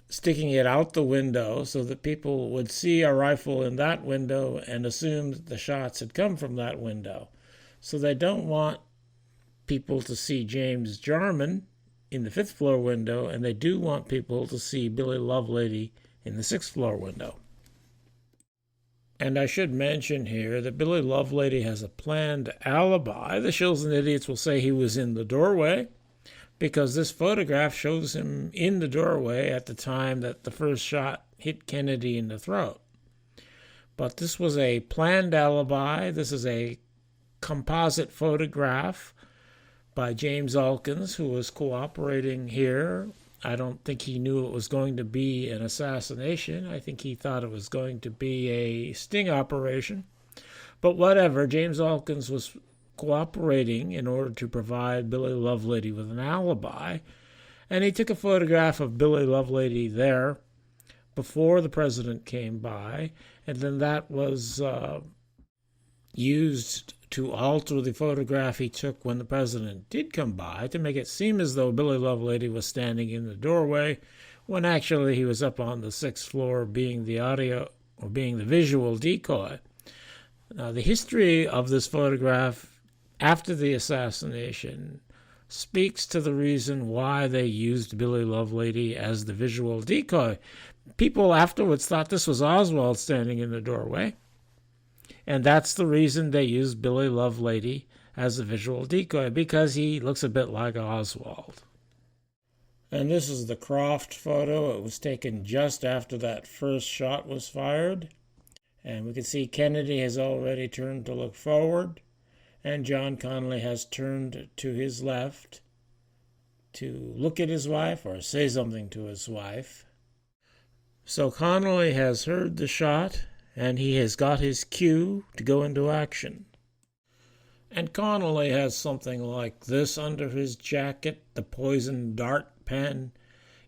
sticking it out the window so that people would see a rifle in that window and assume that the shots had come from that window. So they don't want people to see James Jarman in the 5th floor window, and they do want people to see Billy Lovelady in the 6th floor window. And I should mention here that Billy Lovelady has a planned alibi. The Shills and Idiots will say he was in the doorway, because this photograph shows him in the doorway at the time that the first shot hit Kennedy in the throat. But this was a planned alibi. This is a composite photograph by James Elkins, who was cooperating here. I don't think he knew it was going to be an assassination. I think he thought it was going to be a sting operation. But whatever, James Elkins was cooperating in order to provide Billy Lovelady with an alibi. And he took a photograph of Billy Lovelady there before the president came by, and then that was used to alter the photograph he took when the president did come by to make it seem as though Billy Lovelady was standing in the doorway when actually he was up on the 6th floor being the visual decoy. Now, the history of this photograph after the assassination speaks to the reason why they used Billy Lovelady as the visual decoy. People afterwards thought this was Oswald standing in the doorway, and that's the reason they used Billy Lovelady as the visual decoy, because he looks a bit like Oswald. And this is the Croft photo. It was taken just after that first shot was fired. And we can see Kennedy has already turned to look forward, and John Connolly has turned to his left to look at his wife or say something to his wife. So Connolly has heard the shot, and he has got his cue to go into action. And Connolly has something like this under his jacket, the poison dart pen.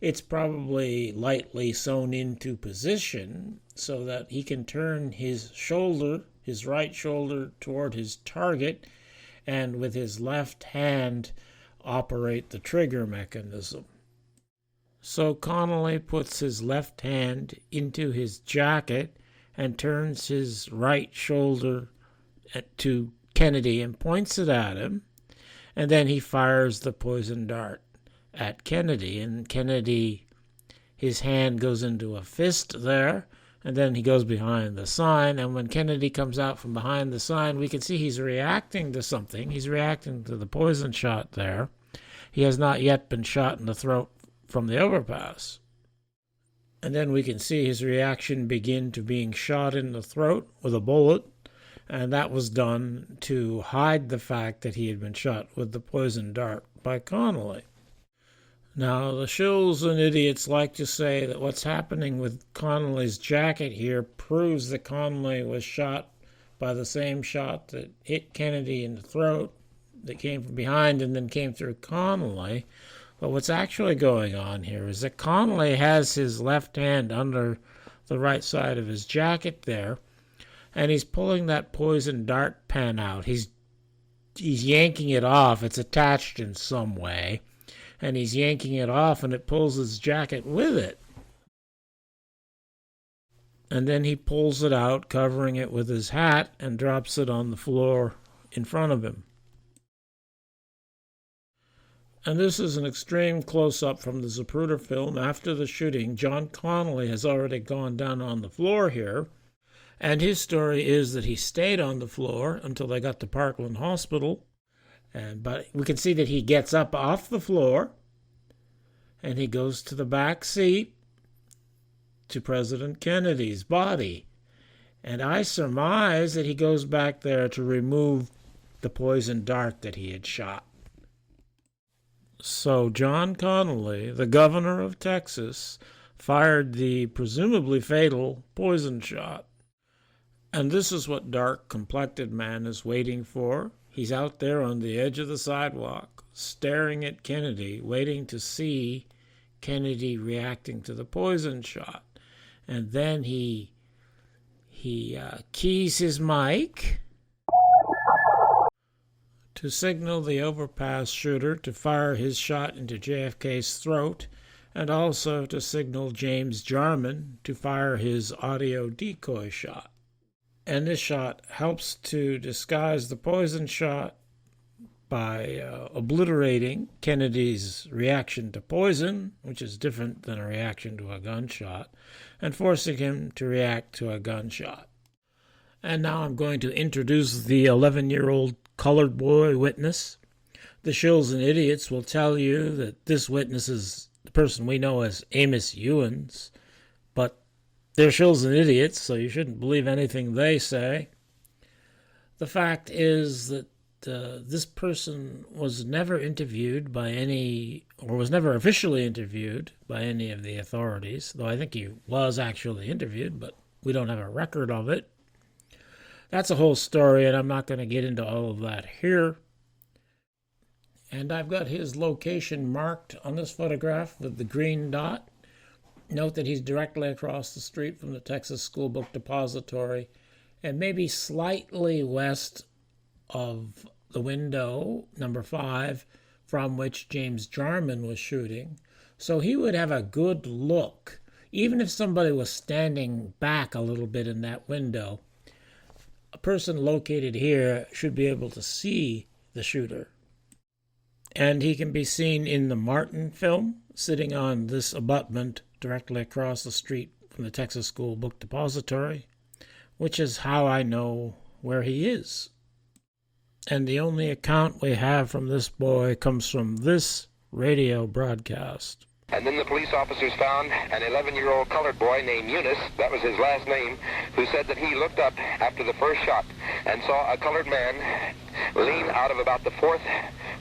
It's probably lightly sewn into position so that he can turn his right shoulder, toward his target, and with his left hand operate the trigger mechanism. So Connolly puts his left hand into his jacket and turns his right shoulder to Kennedy and points it at him, and then he fires the poison dart at Kennedy, and Kennedy, his hand goes into a fist there, and then he goes behind the sign, and when Kennedy comes out from behind the sign, we can see he's reacting to something. He's reacting to the poison shot there. He has not yet been shot in the throat from the overpass. And then we can see his reaction begin to being shot in the throat with a bullet, and that was done to hide the fact that he had been shot with the poison dart by Connolly. Now, the Shills and Idiots like to say that what's happening with Connolly's jacket here proves that Connolly was shot by the same shot that hit Kennedy in the throat, that came from behind and then came through Connolly. But what's actually going on here is that Connolly has his left hand under the right side of his jacket there, and he's pulling that poison dart pen out. He's yanking it off. It's attached in some way, and he's yanking it off, and it pulls his jacket with it. And then he pulls it out, covering it with his hat, and drops it on the floor in front of him. And this is an extreme close-up from the Zapruder film. After the shooting, John Connolly has already gone down on the floor here, and his story is that he stayed on the floor until they got to Parkland Hospital. But we can see that he gets up off the floor, and he goes to the back seat to President Kennedy's body. And I surmise that he goes back there to remove the poison dart that he had shot. So John Connally, the governor of Texas, fired the presumably fatal poison shot. And this is what dark-complected man is waiting for. He's out there on the edge of the sidewalk, staring at Kennedy, waiting to see Kennedy reacting to the poison shot. And then he keys his mic to signal the overpass shooter to fire his shot into JFK's throat, and also to signal James Jarman to fire his audio decoy shot. And this shot helps to disguise the poison shot by obliterating Kennedy's reaction to poison, which is different than a reaction to a gunshot, and forcing him to react to a gunshot. And now I'm going to introduce the 11-year-old colored boy witness. The shills and idiots will tell you that this witness is the person we know as Amos Ewens, but they're shills and idiots, so you shouldn't believe anything they say. The fact is that this person was never interviewed by was never officially interviewed by any of the authorities, though I think he was actually interviewed, but we don't have a record of it. That's a whole story, and I'm not going to get into all of that here. And I've got his location marked on this photograph with the green dot. Note that he's directly across the street from the Texas School Book Depository and maybe slightly west of the window, number 5, from which James Jarman was shooting. So he would have a good look. Even if somebody was standing back a little bit in that window, a person located here should be able to see the shooter. And he can be seen in the Martin film, sitting on this abutment directly across the street from the Texas School Book Depository, which is how I know where he is. And the only account we have from this boy comes from this radio broadcast. And then the police officers found an 11-year-old colored boy named Eunice, that was his last name, who said that he looked up after the first shot and saw a colored man lean out of about the 4th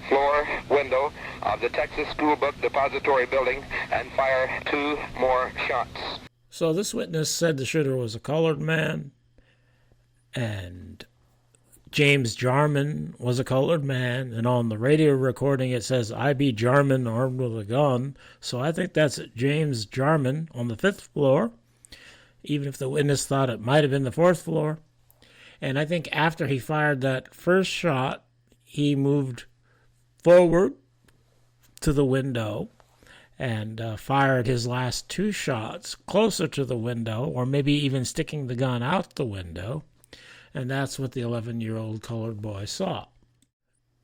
floor window of the Texas School Book Depository building and fire 2 more shots. So this witness said the shooter was a colored man, and James Jarman was a colored man, and on the radio recording it says I.B. Jarman armed with a gun. So I think that's James Jarman on the 5th floor, even if the witness thought it might have been the 4th floor. And I think after he fired that first shot, he moved forward to the window and fired his last 2 shots closer to the window, or maybe even sticking the gun out the window. And that's what the 11-year-old colored boy saw.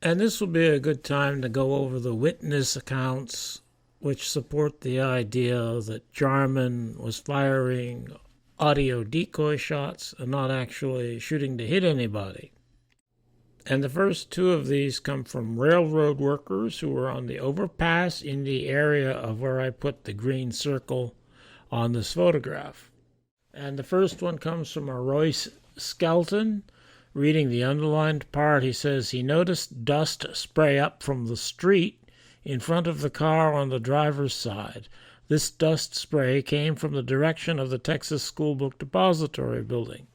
And this will be a good time to go over the witness accounts which support the idea that Jarman was firing audio decoy shots and not actually shooting to hit anybody. And the first 2 of these come from railroad workers who were on the overpass in the area of where I put the green circle on this photograph. And the first one comes from a Royce Skelton. Reading the underlined part, he says he noticed dust spray up from the street in front of the car on the driver's side. This dust spray came from the direction of the Texas School Book Depository building.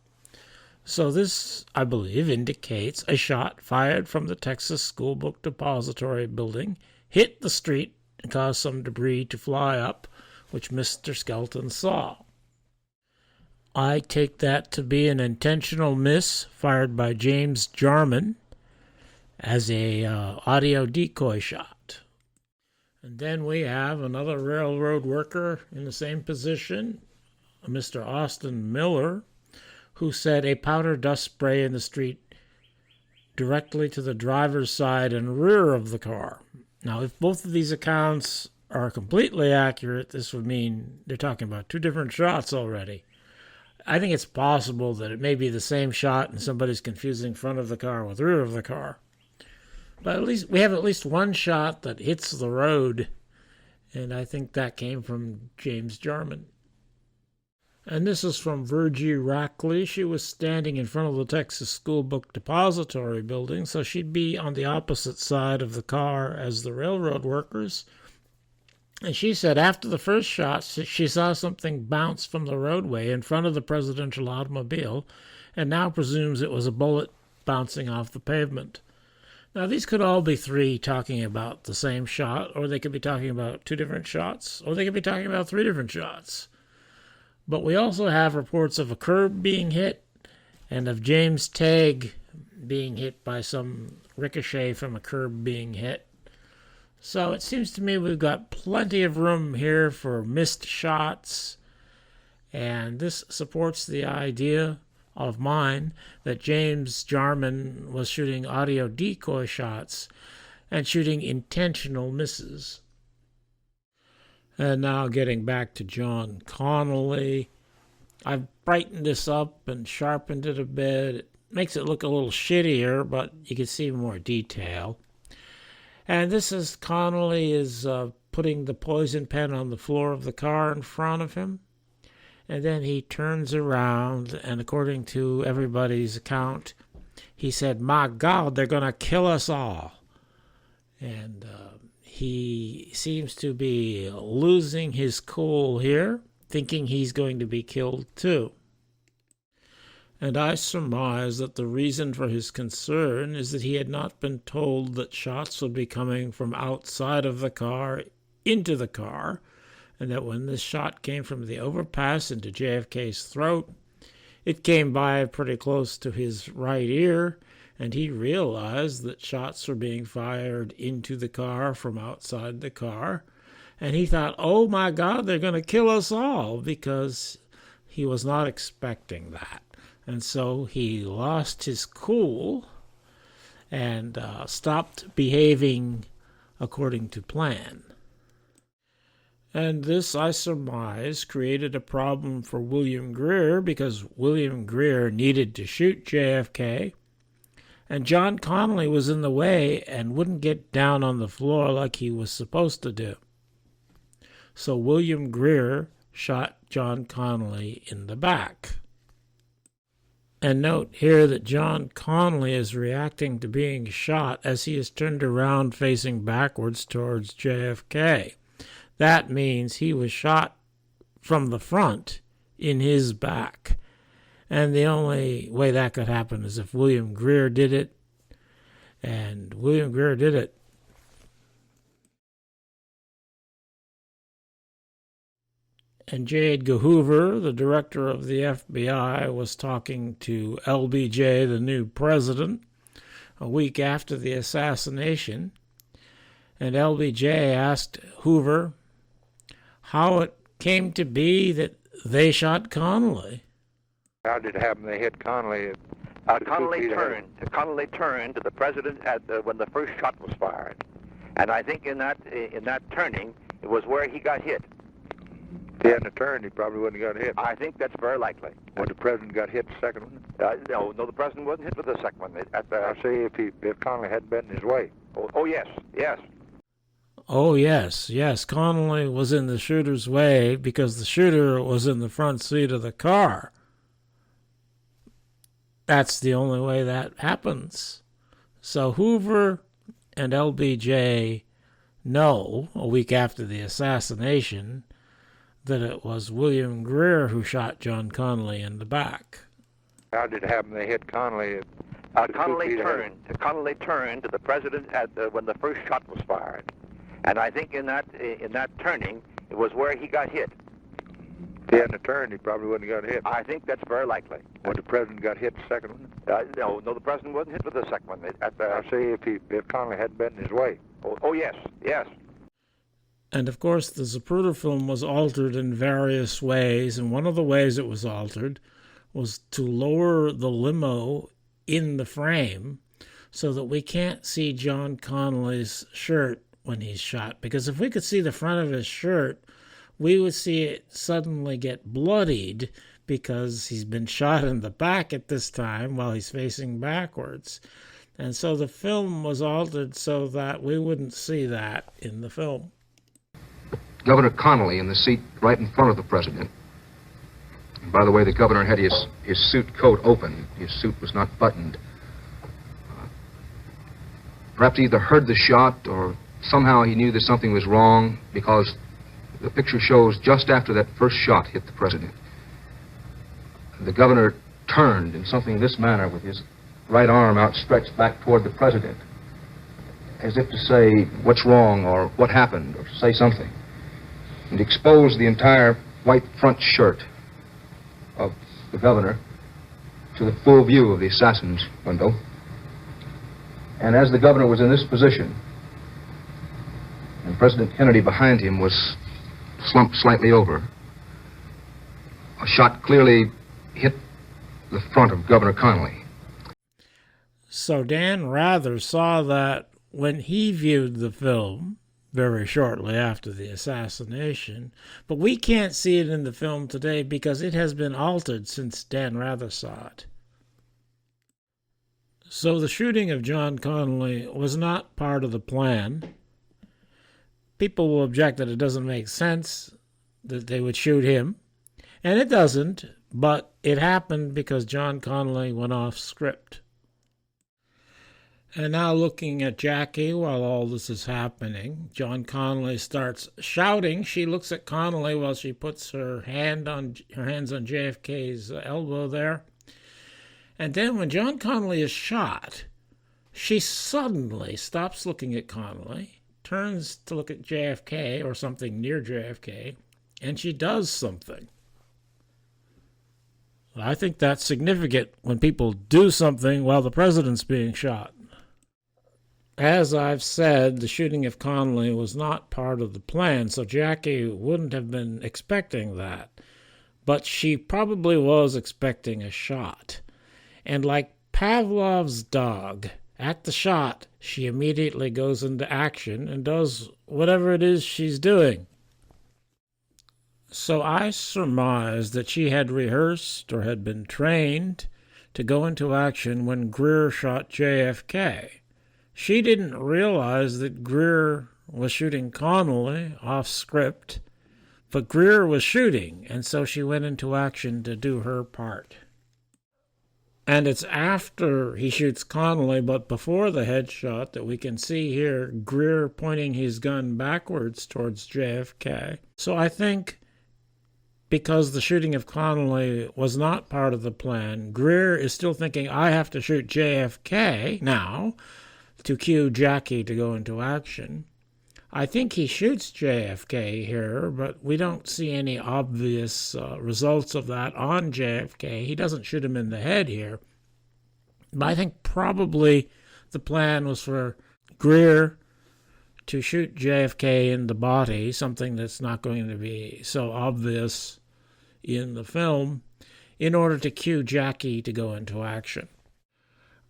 So this, I believe, indicates a shot fired from the Texas School Book Depository building, hit the street, and caused some debris to fly up, which Mr. Skelton saw. I take that to be an intentional miss fired by James Jarman as a audio decoy shot. And then we have another railroad worker in the same position, Mr. Austin Miller, who said a powder dust spray in the street directly to the driver's side and rear of the car. Now, if both of these accounts are completely accurate, this would mean they're talking about 2 different shots already. I think it's possible that it may be the same shot and somebody's confusing front of the car with rear of the car. But at least we have at least one shot that hits the road, and I think that came from James Jarman. And this is from Virgie Rackley. She was standing in front of the Texas School Book Depository building, so she'd be on the opposite side of the car as the railroad workers. And she said after the first shot, she saw something bounce from the roadway in front of the presidential automobile, and now presumes it was a bullet bouncing off the pavement. Now, these could all be three talking about the same shot, or they could be talking about two different shots, or they could be talking about three different shots. But we also have reports of a curb being hit and of James Tague being hit by some ricochet from a curb being hit. So it seems to me we've got plenty of room here for missed shots, and this supports the idea of mine that James Jarman was shooting audio decoy shots and shooting intentional misses. And now getting back to John Connolly, I've brightened this up and sharpened it a bit. It makes it look a little shittier, but you can see more detail. And this is Connolly is putting the poison pen on the floor of the car in front of him. And then he turns around, and according to everybody's account, he said, "My God, they're going to kill us all." And he seems to be losing his cool here, thinking he's going to be killed too. And I surmise that the reason for his concern is that he had not been told that shots would be coming from outside of the car into the car, and that when this shot came from the overpass into JFK's throat, it came by pretty close to his right ear, and he realized that shots were being fired into the car from outside the car, and he thought, oh my God, they're going to kill us all, because he was not expecting that. And so he lost his cool and stopped behaving according to plan. And this, I surmise, created a problem for William Greer, because William Greer needed to shoot JFK, and John Connolly was in the way and wouldn't get down on the floor like he was supposed to do. So William Greer shot John Connolly in the back. And note here that John Connolly is reacting to being shot as he is turned around facing backwards towards JFK. That means he was shot from the front in his back. And the only way that could happen is if William Greer did it. And William Greer did it. And J. Edgar Hoover, the director of the FBI, was talking to LBJ, the new president, a week after the assassination. And LBJ asked Hoover how it came to be that they shot Connolly. How did it happen they hit Connolly? Connolly turned to the president when the first shot was fired, and I think in that turning it was where he got hit. If he hadn't turned, he probably wouldn't have got hit. I think that's very likely. When the president got hit, the second one? No, the president wasn't hit with the second one. I see if Connolly hadn't been in his way. Oh yes. Oh, yes. Connolly was in the shooter's way because the shooter was in the front seat of the car. That's the only way that happens. So Hoover and LBJ know, a week after the assassination, that it was William Greer who shot John Connolly in the back. How did it happen they hit Connolly? Connolly turned to the president when the first shot was fired, and I think in that turning it was where he got hit. If he hadn't turned, he probably wouldn't have got hit. I think that's very likely. When the president got hit, the second one? No, the president wasn't hit with the second one. I see if Connolly hadn't been in his way. Oh yes. And of course, the Zapruder film was altered in various ways, and one of the ways it was altered was to lower the limo in the frame so that we can't see John Connolly's shirt when he's shot. Because if we could see the front of his shirt, we would see it suddenly get bloodied because he's been shot in the back at this time while he's facing backwards. And so the film was altered so that we wouldn't see that in the film. Governor Connolly in the seat right in front of the president. By the way, the governor had his suit coat open. His suit was not buttoned. Perhaps he either heard the shot or somehow he knew that something was wrong, because the picture shows just after that first shot hit the president, the governor turned in something this manner with his right arm outstretched back toward the president, as if to say what's wrong or what happened, or say something, and exposed the entire white front shirt of the governor to the full view of the assassin's window. And as the governor was in this position, and President Kennedy behind him was slumped slightly over, a shot clearly hit the front of Governor Connally. So Dan Rather saw that when he viewed the film very shortly after the assassination, but we can't see it in the film today because it has been altered since Dan Rather saw it. So the shooting of John Connally was not part of the plan. People will object that it doesn't make sense that they would shoot him, and it doesn't, but it happened because John Connally went off script. And now looking at Jackie while all this is happening, John Connally starts shouting. She looks at Connally while she puts her hands on JFK's elbow there. And then when John Connally is shot, she suddenly stops looking at Connally, turns to look at JFK or something near JFK, and she does something. I think that's significant when people do something while the president's being shot. As I've said, the shooting of Connally was not part of the plan, so Jackie wouldn't have been expecting that. But she probably was expecting a shot. And like Pavlov's dog, at the shot, she immediately goes into action and does whatever it is she's doing. So I surmise that she had rehearsed or had been trained to go into action when Greer shot JFK. She didn't realize that Greer was shooting Connally off script, but Greer was shooting, and so she went into action to do her part. And it's after he shoots Connally, but before the headshot, that we can see here Greer pointing his gun backwards towards JFK. So I think because the shooting of Connally was not part of the plan, Greer is still thinking, I have to shoot JFK now to cue Jackie to go into action. I think he shoots JFK here, but we don't see any obvious results of that on JFK. He doesn't shoot him in the head here. But I think probably the plan was for Greer to shoot JFK in the body, something that's not going to be so obvious in the film, in order to cue Jackie to go into action.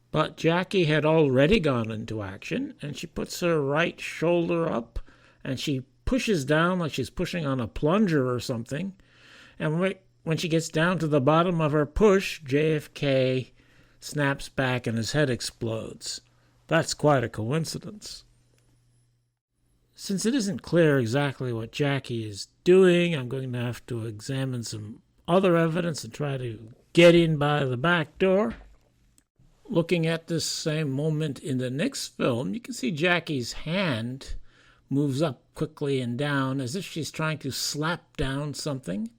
But Jackie had already gone into action, and she puts her right shoulder up, and she pushes down like she's pushing on a plunger or something. And when she gets down to the bottom of her push, JFK snaps back and his head explodes. That's quite a coincidence. Since it isn't clear exactly what Jackie is doing, I'm going to have to examine some other evidence and try to get in by the back door. Looking at this same moment in the next film, you can see Jackie's hand moves up quickly and down as if she's trying to slap down something.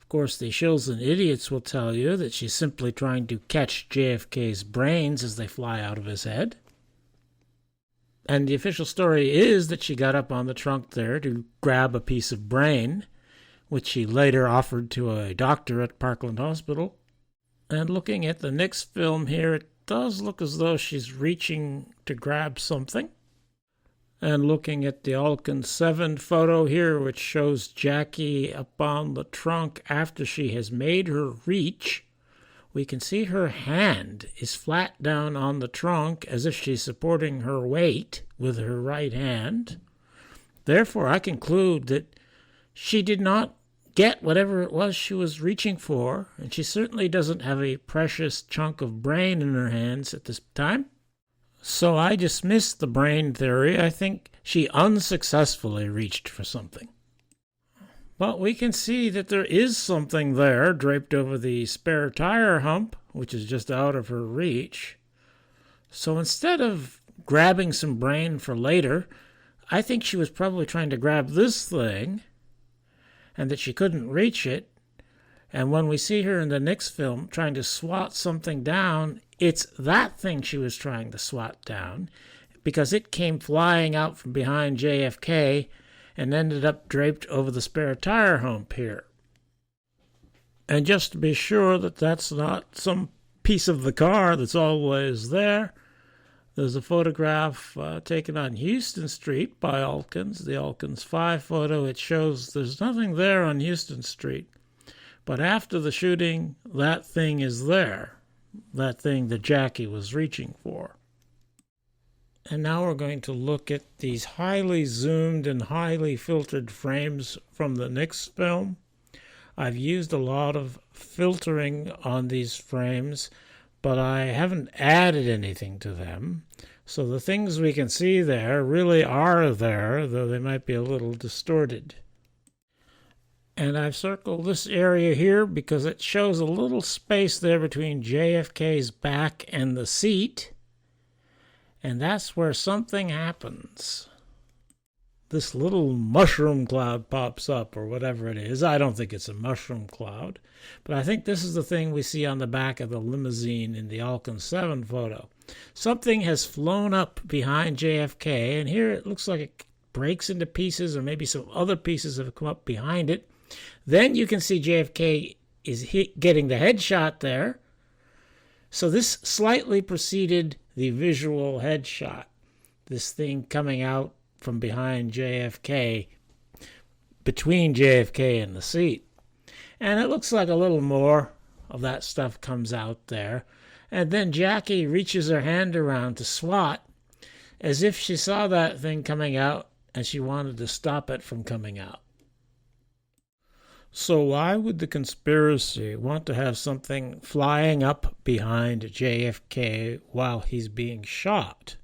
Of course, the shills and idiots will tell you that she's simply trying to catch JFK's brains as they fly out of his head. And the official story is that she got up on the trunk there to grab a piece of brain, which she later offered to a doctor at Parkland Hospital. And looking at the next film here, it does look as though she's reaching to grab something. And looking at the Alkin 7 photo here, which shows Jackie up on the trunk after she has made her reach, we can see her hand is flat down on the trunk as if she's supporting her weight with her right hand. Therefore, I conclude that she did not get whatever it was she was reaching for, and she certainly doesn't have a precious chunk of brain in her hands at this time. So I dismiss the brain theory. I think she unsuccessfully reached for something. But we can see that there is something there draped over the spare tire hump, which is just out of her reach. So instead of grabbing some brain for later, I think she was probably trying to grab this thing and that she couldn't reach it. And when we see her in the next film trying to swat something down, it's that thing she was trying to swat down because it came flying out from behind JFK and ended up draped over the spare tire hump here. And just to be sure that that's not some piece of the car that's always there, there's a photograph taken on Houston Street by Elkins, the Elkins 5 photo. It shows there's nothing there on Houston Street. But after the shooting, that thing is there, that thing that Jackie was reaching for. And now we're going to look at these highly zoomed and highly filtered frames from the next film. I've used a lot of filtering on these frames, but I haven't added anything to them. So the things we can see there really are there, though they might be a little distorted. And I've circled this area here because it shows a little space there between JFK's back and the seat. And that's where something happens. This little mushroom cloud pops up, or whatever it is. I don't think it's a mushroom cloud, but I think this is the thing we see on the back of the limousine in the Elkins 7 photo. Something has flown up behind JFK, and here it looks like it breaks into pieces, or maybe some other pieces have come up behind it. Then you can see JFK is getting the headshot there. So this slightly preceded the visual headshot, this thing coming out from behind JFK, between JFK and the seat. And it looks like a little more of that stuff comes out there. And then Jackie reaches her hand around to swat, as if she saw that thing coming out and she wanted to stop it from coming out. So why would the conspiracy want to have something flying up behind JFK while he's being shot?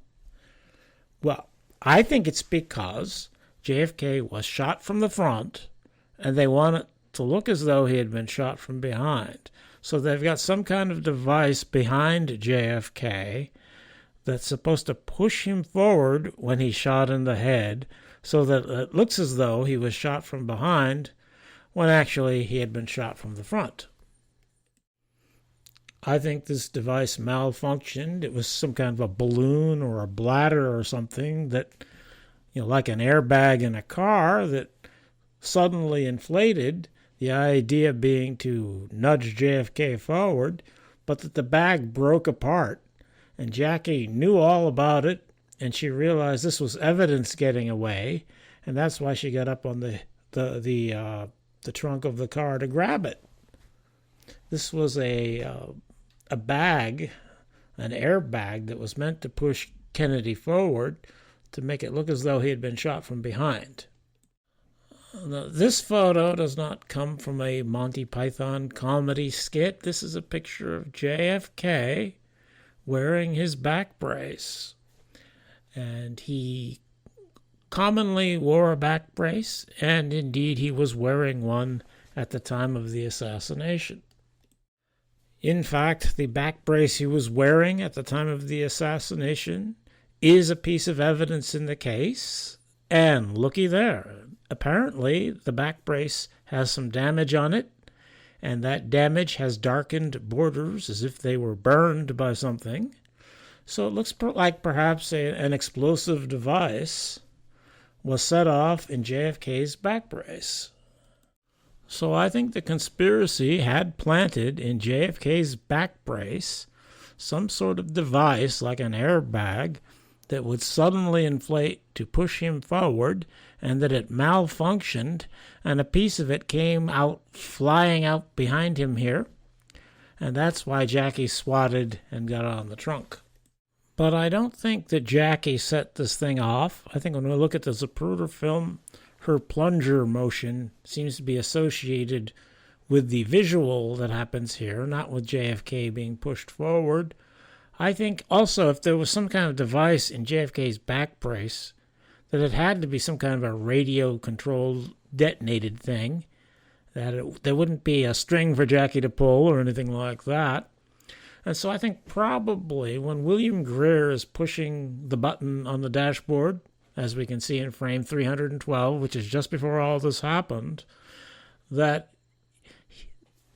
Well, I think it's because JFK was shot from the front, and they want it to look as though he had been shot from behind. So they've got some kind of device behind JFK that's supposed to push him forward when he's shot in the head, so that it looks as though he was shot from behind, when actually he had been shot from the front. I think this device malfunctioned. It was some kind of a balloon or a bladder or something that, like an airbag in a car that suddenly inflated, the idea being to nudge JFK forward, but that the bag broke apart. And Jackie knew all about it, and she realized this was evidence getting away, and that's why she got up on the trunk of the car to grab it. This was a bag, an airbag that was meant to push Kennedy forward to make it look as though he had been shot from behind. Now, this photo does not come from a Monty Python comedy skit. This is a picture of JFK wearing his back brace. And he commonly wore a back brace, and indeed he was wearing one at the time of the assassination. In fact, the back brace he was wearing at the time of the assassination is a piece of evidence in the case, and looky there. Apparently, the back brace has some damage on it, and that damage has darkened borders as if they were burned by something. So it looks like perhaps an explosive device was set off in JFK's back brace. So I think the conspiracy had planted in JFK's back brace some sort of device like an airbag that would suddenly inflate to push him forward, and that it malfunctioned, and a piece of it came out flying out behind him here, and that's why Jackie swatted and got on the trunk. But I don't think that Jackie set this thing off. I think when we look at the Zapruder film, her plunger motion seems to be associated with the visual that happens here, not with JFK being pushed forward. I think also if there was some kind of device in JFK's back brace that it had to be some kind of a radio-controlled detonated thing, that there wouldn't be a string for Jackie to pull or anything like that. And so I think probably when William Greer is pushing the button on the dashboard, as we can see in frame 312, which is just before all this happened, that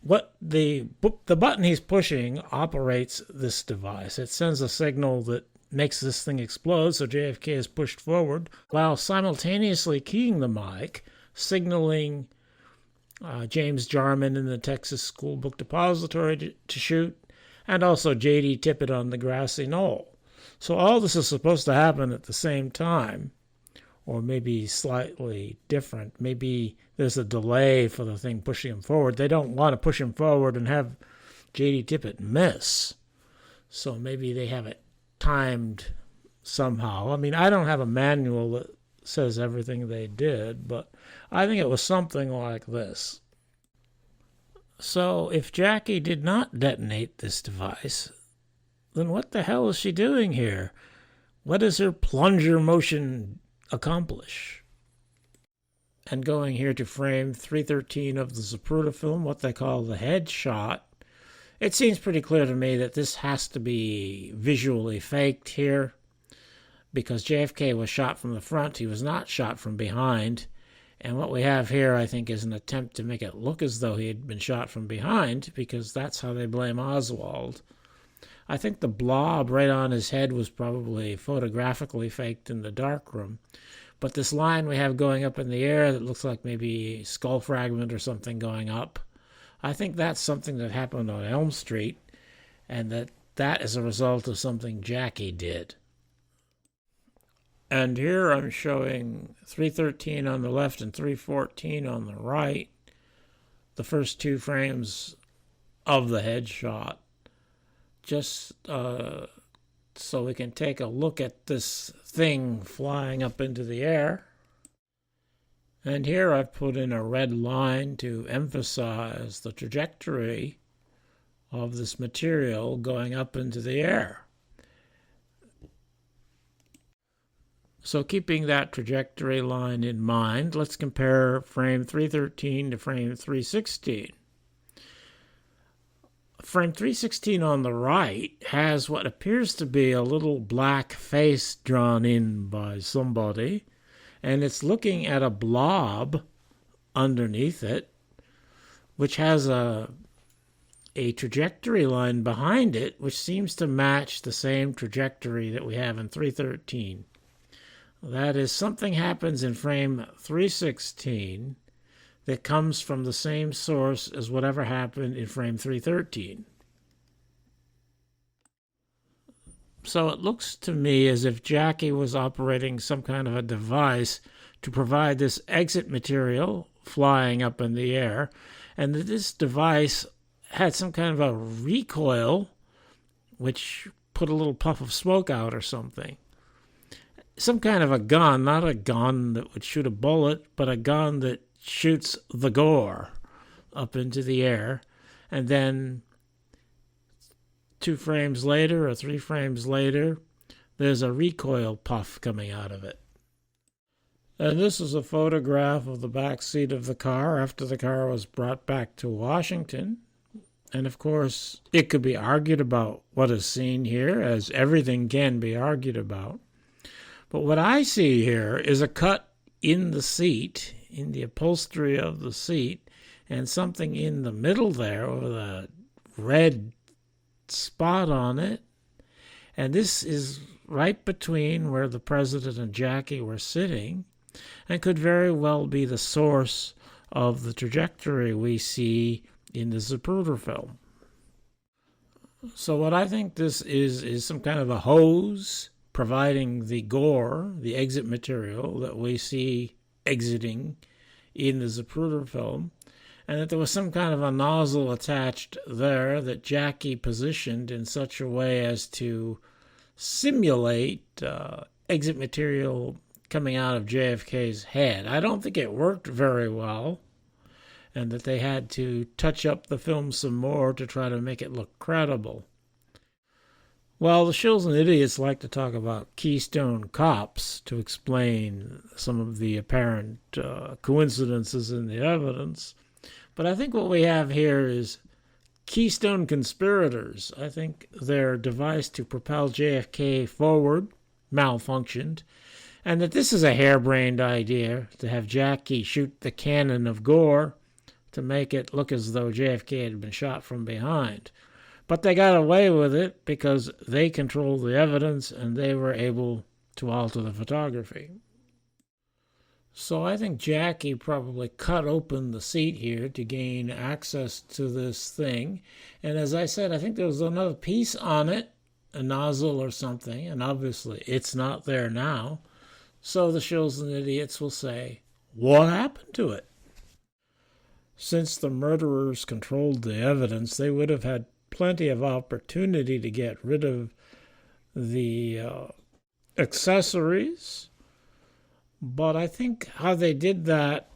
what the button he's pushing operates this device. It sends a signal that makes this thing explode, so JFK is pushed forward, while simultaneously keying the mic, signaling James Jarman in the Texas School Book Depository to shoot, and also J.D. Tippit on the grassy knoll. So all this is supposed to happen at the same time, or maybe slightly different. Maybe there's a delay for the thing pushing him forward. They don't want to push him forward and have J.D. Tippit miss. So maybe they have it timed somehow. I mean, I don't have a manual that says everything they did, but I think it was something like this. So if Jackie did not detonate this device, then what the hell is she doing here? What does her plunger motion accomplish? And going here to frame 313 of the Zapruder film, what they call the headshot, it seems pretty clear to me that this has to be visually faked here, because JFK was shot from the front, he was not shot from behind. And what we have here, I think, is an attempt to make it look as though he had been shot from behind, because that's how they blame Oswald. I think the blob right on his head was probably photographically faked in the darkroom. But this line we have going up in the air that looks like maybe a skull fragment or something going up, I think that's something that happened on Elm Street, and that is a result of something Jackie did. And here I'm showing 313 on the left and 314 on the right, the first two frames of the headshot, just so we can take a look at this thing flying up into the air. And here I've put in a red line to emphasize the trajectory of this material going up into the air. So keeping that trajectory line in mind, let's compare frame 313 to frame 316. Frame 316 on the right has what appears to be a little black face drawn in by somebody, and it's looking at a blob underneath it, which has a trajectory line behind it, which seems to match the same trajectory that we have in 313. That is, something happens in frame 316 that comes from the same source as whatever happened in frame 313. So it looks to me as if Jackie was operating some kind of a device to provide this exit material flying up in the air, and that this device had some kind of a recoil which put a little puff of smoke out or something. Some kind of a gun, not a gun that would shoot a bullet, but a gun that shoots the gore up into the air. And then 2 frames later or 3 frames later, there's a recoil puff coming out of it. And this is a photograph of the back seat of the car after the car was brought back to Washington. And of course, it could be argued about what is seen here, as everything can be argued about. But what I see here is a cut in the seat, in the upholstery of the seat, and something in the middle there with a red spot on it. And this is right between where the president and Jackie were sitting, and could very well be the source of the trajectory we see in the Zapruder film. So what I think this is some kind of a hose providing the gore, the exit material that we see exiting in the Zapruder film, and that there was some kind of a nozzle attached there that Jackie positioned in such a way as to simulate exit material coming out of JFK's head. I don't think it worked very well, and that they had to touch up the film some more to try to make it look credible. Well, the shills and idiots like to talk about Keystone Cops to explain some of the apparent coincidences in the evidence. But I think what we have here is Keystone conspirators. I think their device to propel JFK forward malfunctioned, and that this is a harebrained idea to have Jackie shoot the cannon of gore to make it look as though JFK had been shot from behind. But they got away with it because they controlled the evidence and they were able to alter the photography. So I think Jackie probably cut open the seat here to gain access to this thing. And as I said, I think there was another piece on it, a nozzle or something, and obviously it's not there now. So the shills and idiots will say, what happened to it? Since the murderers controlled the evidence, they would have had plenty of opportunity to get rid of the accessories. But I think how they did that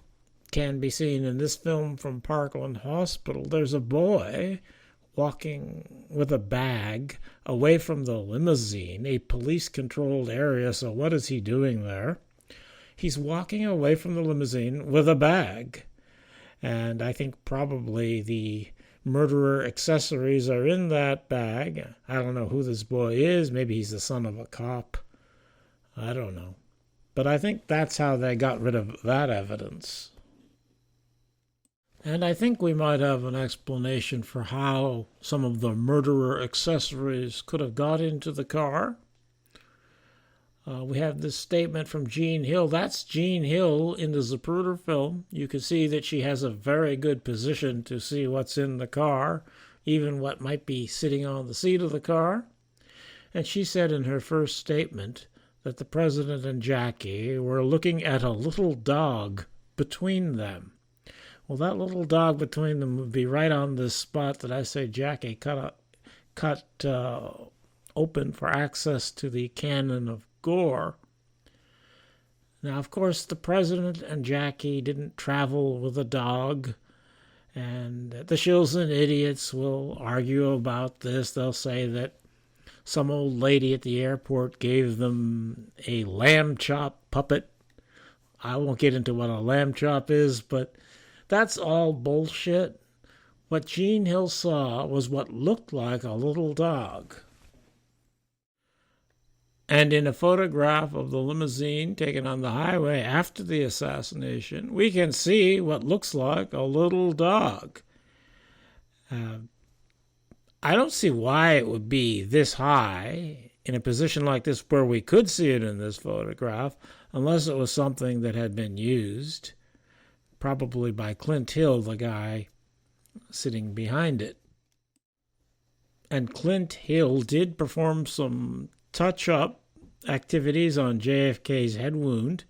can be seen in this film from Parkland Hospital. There's a boy walking with a bag away from the limousine, a police-controlled area, so what is he doing there? He's walking away from the limousine with a bag. And I think probably the murderer accessories are in that bag. I don't know who this boy is. Maybe he's the son of a cop. I don't know. But I think that's how they got rid of that evidence. And I think we might have an explanation for how some of the murderer accessories could have got into the car. We have this statement from Jean Hill. That's Jean Hill in the Zapruder film. You can see that she has a very good position to see what's in the car, even what might be sitting on the seat of the car. And she said in her first statement that the president and Jackie were looking at a little dog between them. Well, that little dog between them would be right on this spot that I say Jackie cut open for access to the cannon of gore. Now, of course, the president and Jackie didn't travel with a dog, and the shills and idiots will argue about this. They'll say that some old lady at the airport gave them a lamb chop puppet. I won't get into what a lamb chop is, but that's all bullshit. What Jean Hill saw was what looked like a little dog. And in a photograph of the limousine taken on the highway after the assassination, we can see what looks like a little dog. I don't see why it would be this high in a position like this where we could see it in this photograph, unless it was something that had been used, probably by Clint Hill, the guy sitting behind it. And Clint Hill did perform some touch-up activities on JFK's head wound,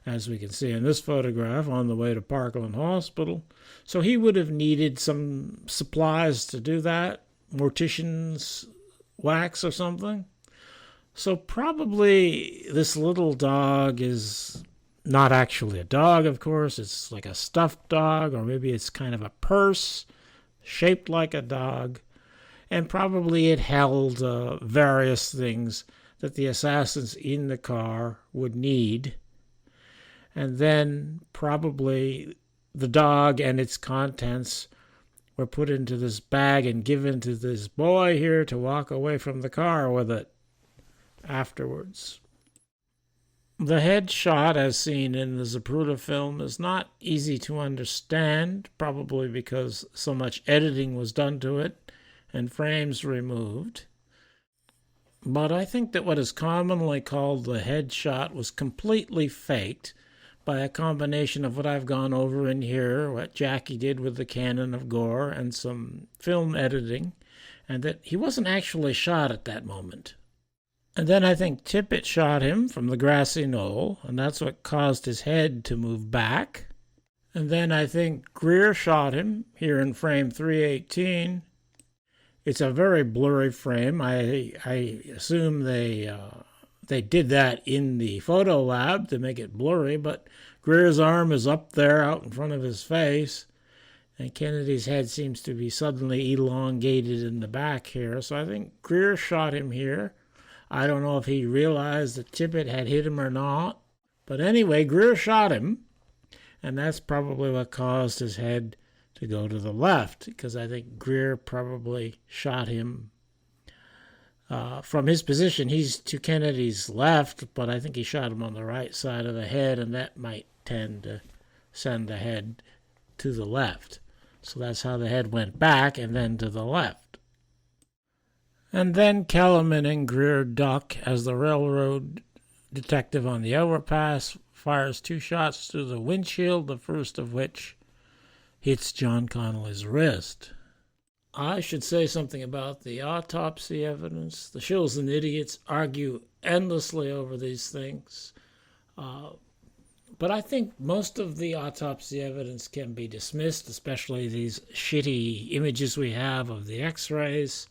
as we can see in this photograph on the way to Parkland Hospital. So he would have needed some supplies to do that, mortician's wax or something. So probably this little dog is not actually a dog, of course. It's like a stuffed dog, or maybe it's kind of a purse shaped like a dog. And probably it held various things that the assassins in the car would need. And then probably the dog and its contents were put into this bag and given to this boy here to walk away from the car with it afterwards. The headshot, as seen in the Zapruder film, is not easy to understand, probably because so much editing was done to it and frames removed. But I think that what is commonly called the headshot was completely faked by a combination of what I've gone over in here, what Jackie did with the cannon of gore, and some film editing, and that he wasn't actually shot at that moment. And then I think Tippett shot him from the grassy knoll, and that's what caused his head to move back. And then I think Greer shot him here in frame 318. It's a very blurry frame. I assume they did that in the photo lab to make it blurry, but Greer's arm is up there out in front of his face, And Kennedy's head seems to be suddenly elongated in the back here. So I think Greer shot him here. I don't know if he realized that Tippit had hit him or not. But anyway, Greer shot him. And that's probably what caused his head to go to the left, because I think Greer probably shot him from his position. He's to Kennedy's left, but I think he shot him on the right side of the head, and that might tend to send the head to the left. So that's how the head went back and then to the left. And then Kellerman and Greer duck as the railroad detective on the overpass fires 2 shots through the windshield, the first of which hits John Connolly's wrist. I should say something about the autopsy evidence. The shills and idiots argue endlessly over these things. But I think most of the autopsy evidence can be dismissed, especially these shitty images we have of the x-rays.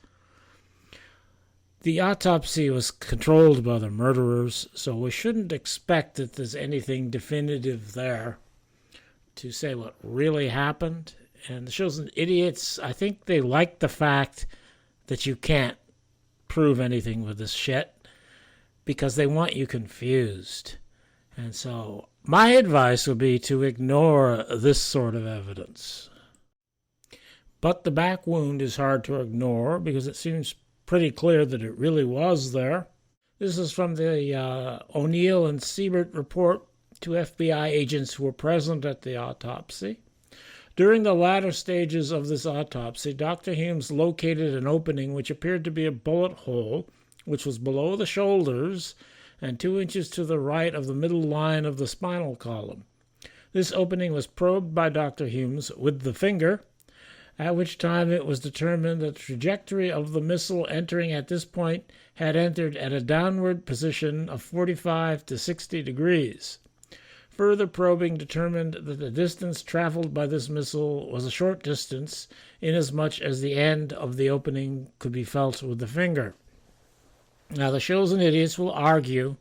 The autopsy was controlled by the murderers, so we shouldn't expect that there's anything definitive there to say what really happened. And the shills and idiots, I think they like the fact that you can't prove anything with this shit because they want you confused. And so my advice would be to ignore this sort of evidence. But the back wound is hard to ignore because it seems pretty clear that it really was there. This is from the O'Neill and Siebert report to FBI agents who were present at the autopsy. During the latter stages of this autopsy, Dr. Humes located an opening which appeared to be a bullet hole, which was below the shoulders and 2 inches to the right of the middle line of the spinal column. This opening was probed by Dr. Humes with the finger, at which time it was determined that the trajectory of the missile entering at this point had entered at a downward position of 45 to 60 degrees. Further probing determined that the distance traveled by this missile was a short distance, inasmuch as the end of the opening could be felt with the finger. Now, the shills and idiots will argue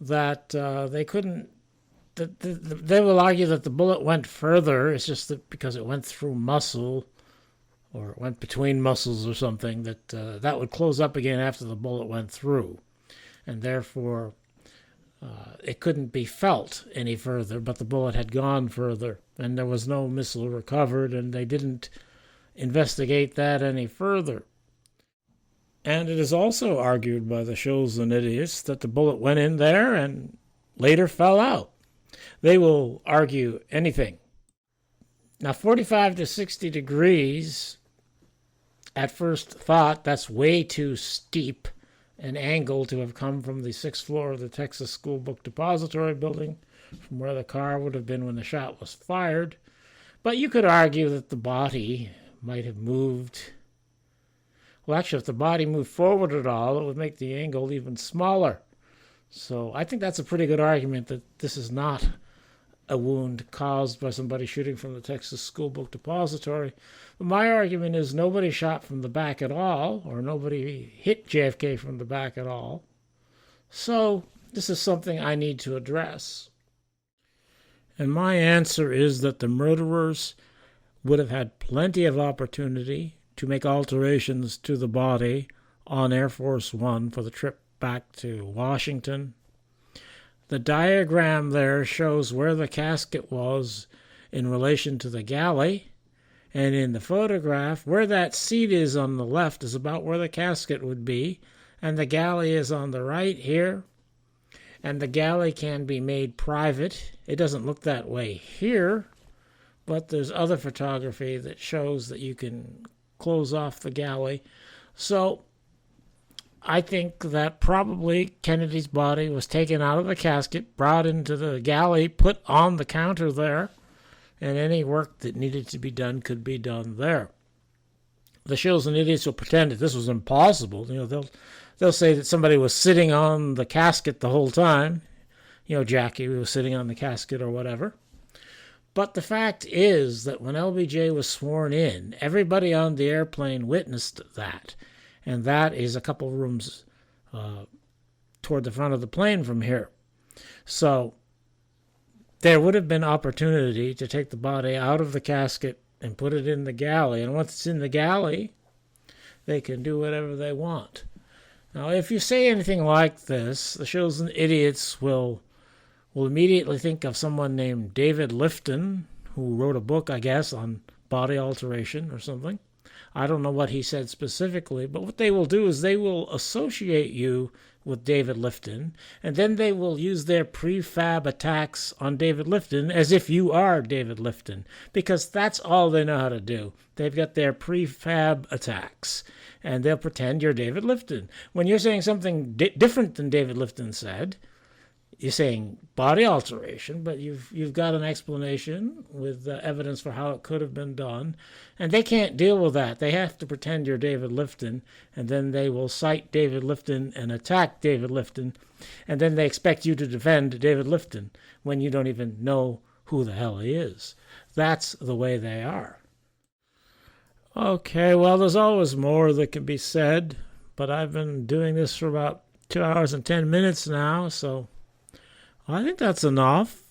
that they couldn't. They will argue that the bullet went further. It's just that because it went through muscle, or it went between muscles or something, that would close up again after the bullet went through, and therefore it couldn't be felt any further. But the bullet had gone further, and there was no missile recovered, and they didn't investigate that any further. And it is also argued by the shills and idiots that the bullet went in there and later fell out. They will argue anything. Now, 45 to 60 degrees, at first thought, that's way too steep an angle to have come from the 6th floor of the Texas School Book Depository building, from where the car would have been when the shot was fired. But you could argue that the body might have moved. Well, actually, if the body moved forward at all, it would make the angle even smaller. So I think that's a pretty good argument that this is not a wound caused by somebody shooting from the Texas School Book Depository. But my argument is nobody shot from the back at all, or nobody hit JFK from the back at all. So this is something I need to address. And my answer is that the murderers would have had plenty of opportunity to make alterations to the body on Air Force One for the trip back to Washington. The diagram there shows where the casket was in relation to the galley, and in the photograph, where that seat is on the left is about where the casket would be, and the galley is on the right here, and the galley can be made private. It doesn't look that way here, but there's other photography that shows that you can close off the galley. So I think that probably Kennedy's body was taken out of the casket, brought into the galley, put on the counter there, and any work that needed to be done could be done there. The shills and idiots will pretend that this was impossible. They'll say that somebody was sitting on the casket the whole time. Jackie was sitting on the casket or whatever. But the fact is that when LBJ was sworn in, everybody on the airplane witnessed that. And that is a couple rooms toward the front of the plane from here. So there would have been opportunity to take the body out of the casket and put it in the galley. And once it's in the galley, they can do whatever they want. Now, if you say anything like this, the chosen idiots will immediately think of someone named David Lifton, who wrote a book, I guess, on body alteration or something. I don't know what he said specifically, but what they will do is they will associate you with David Lifton, and then they will use their prefab attacks on David Lifton as if you are David Lifton, because that's all they know how to do. They've got their prefab attacks, and they'll pretend you're David Lifton. When you're saying something different than David Lifton said, you're saying body alteration, but you've got an explanation with evidence for how it could have been done, and they can't deal with that. They have to pretend you're David Lifton, and then they will cite David Lifton and attack David Lifton, and then they expect you to defend David Lifton when you don't even know who the hell he is. That's the way they are. Okay, well, there's always more that can be said, but I've been doing this for about 2 hours and 10 minutes now, so I think that's enough.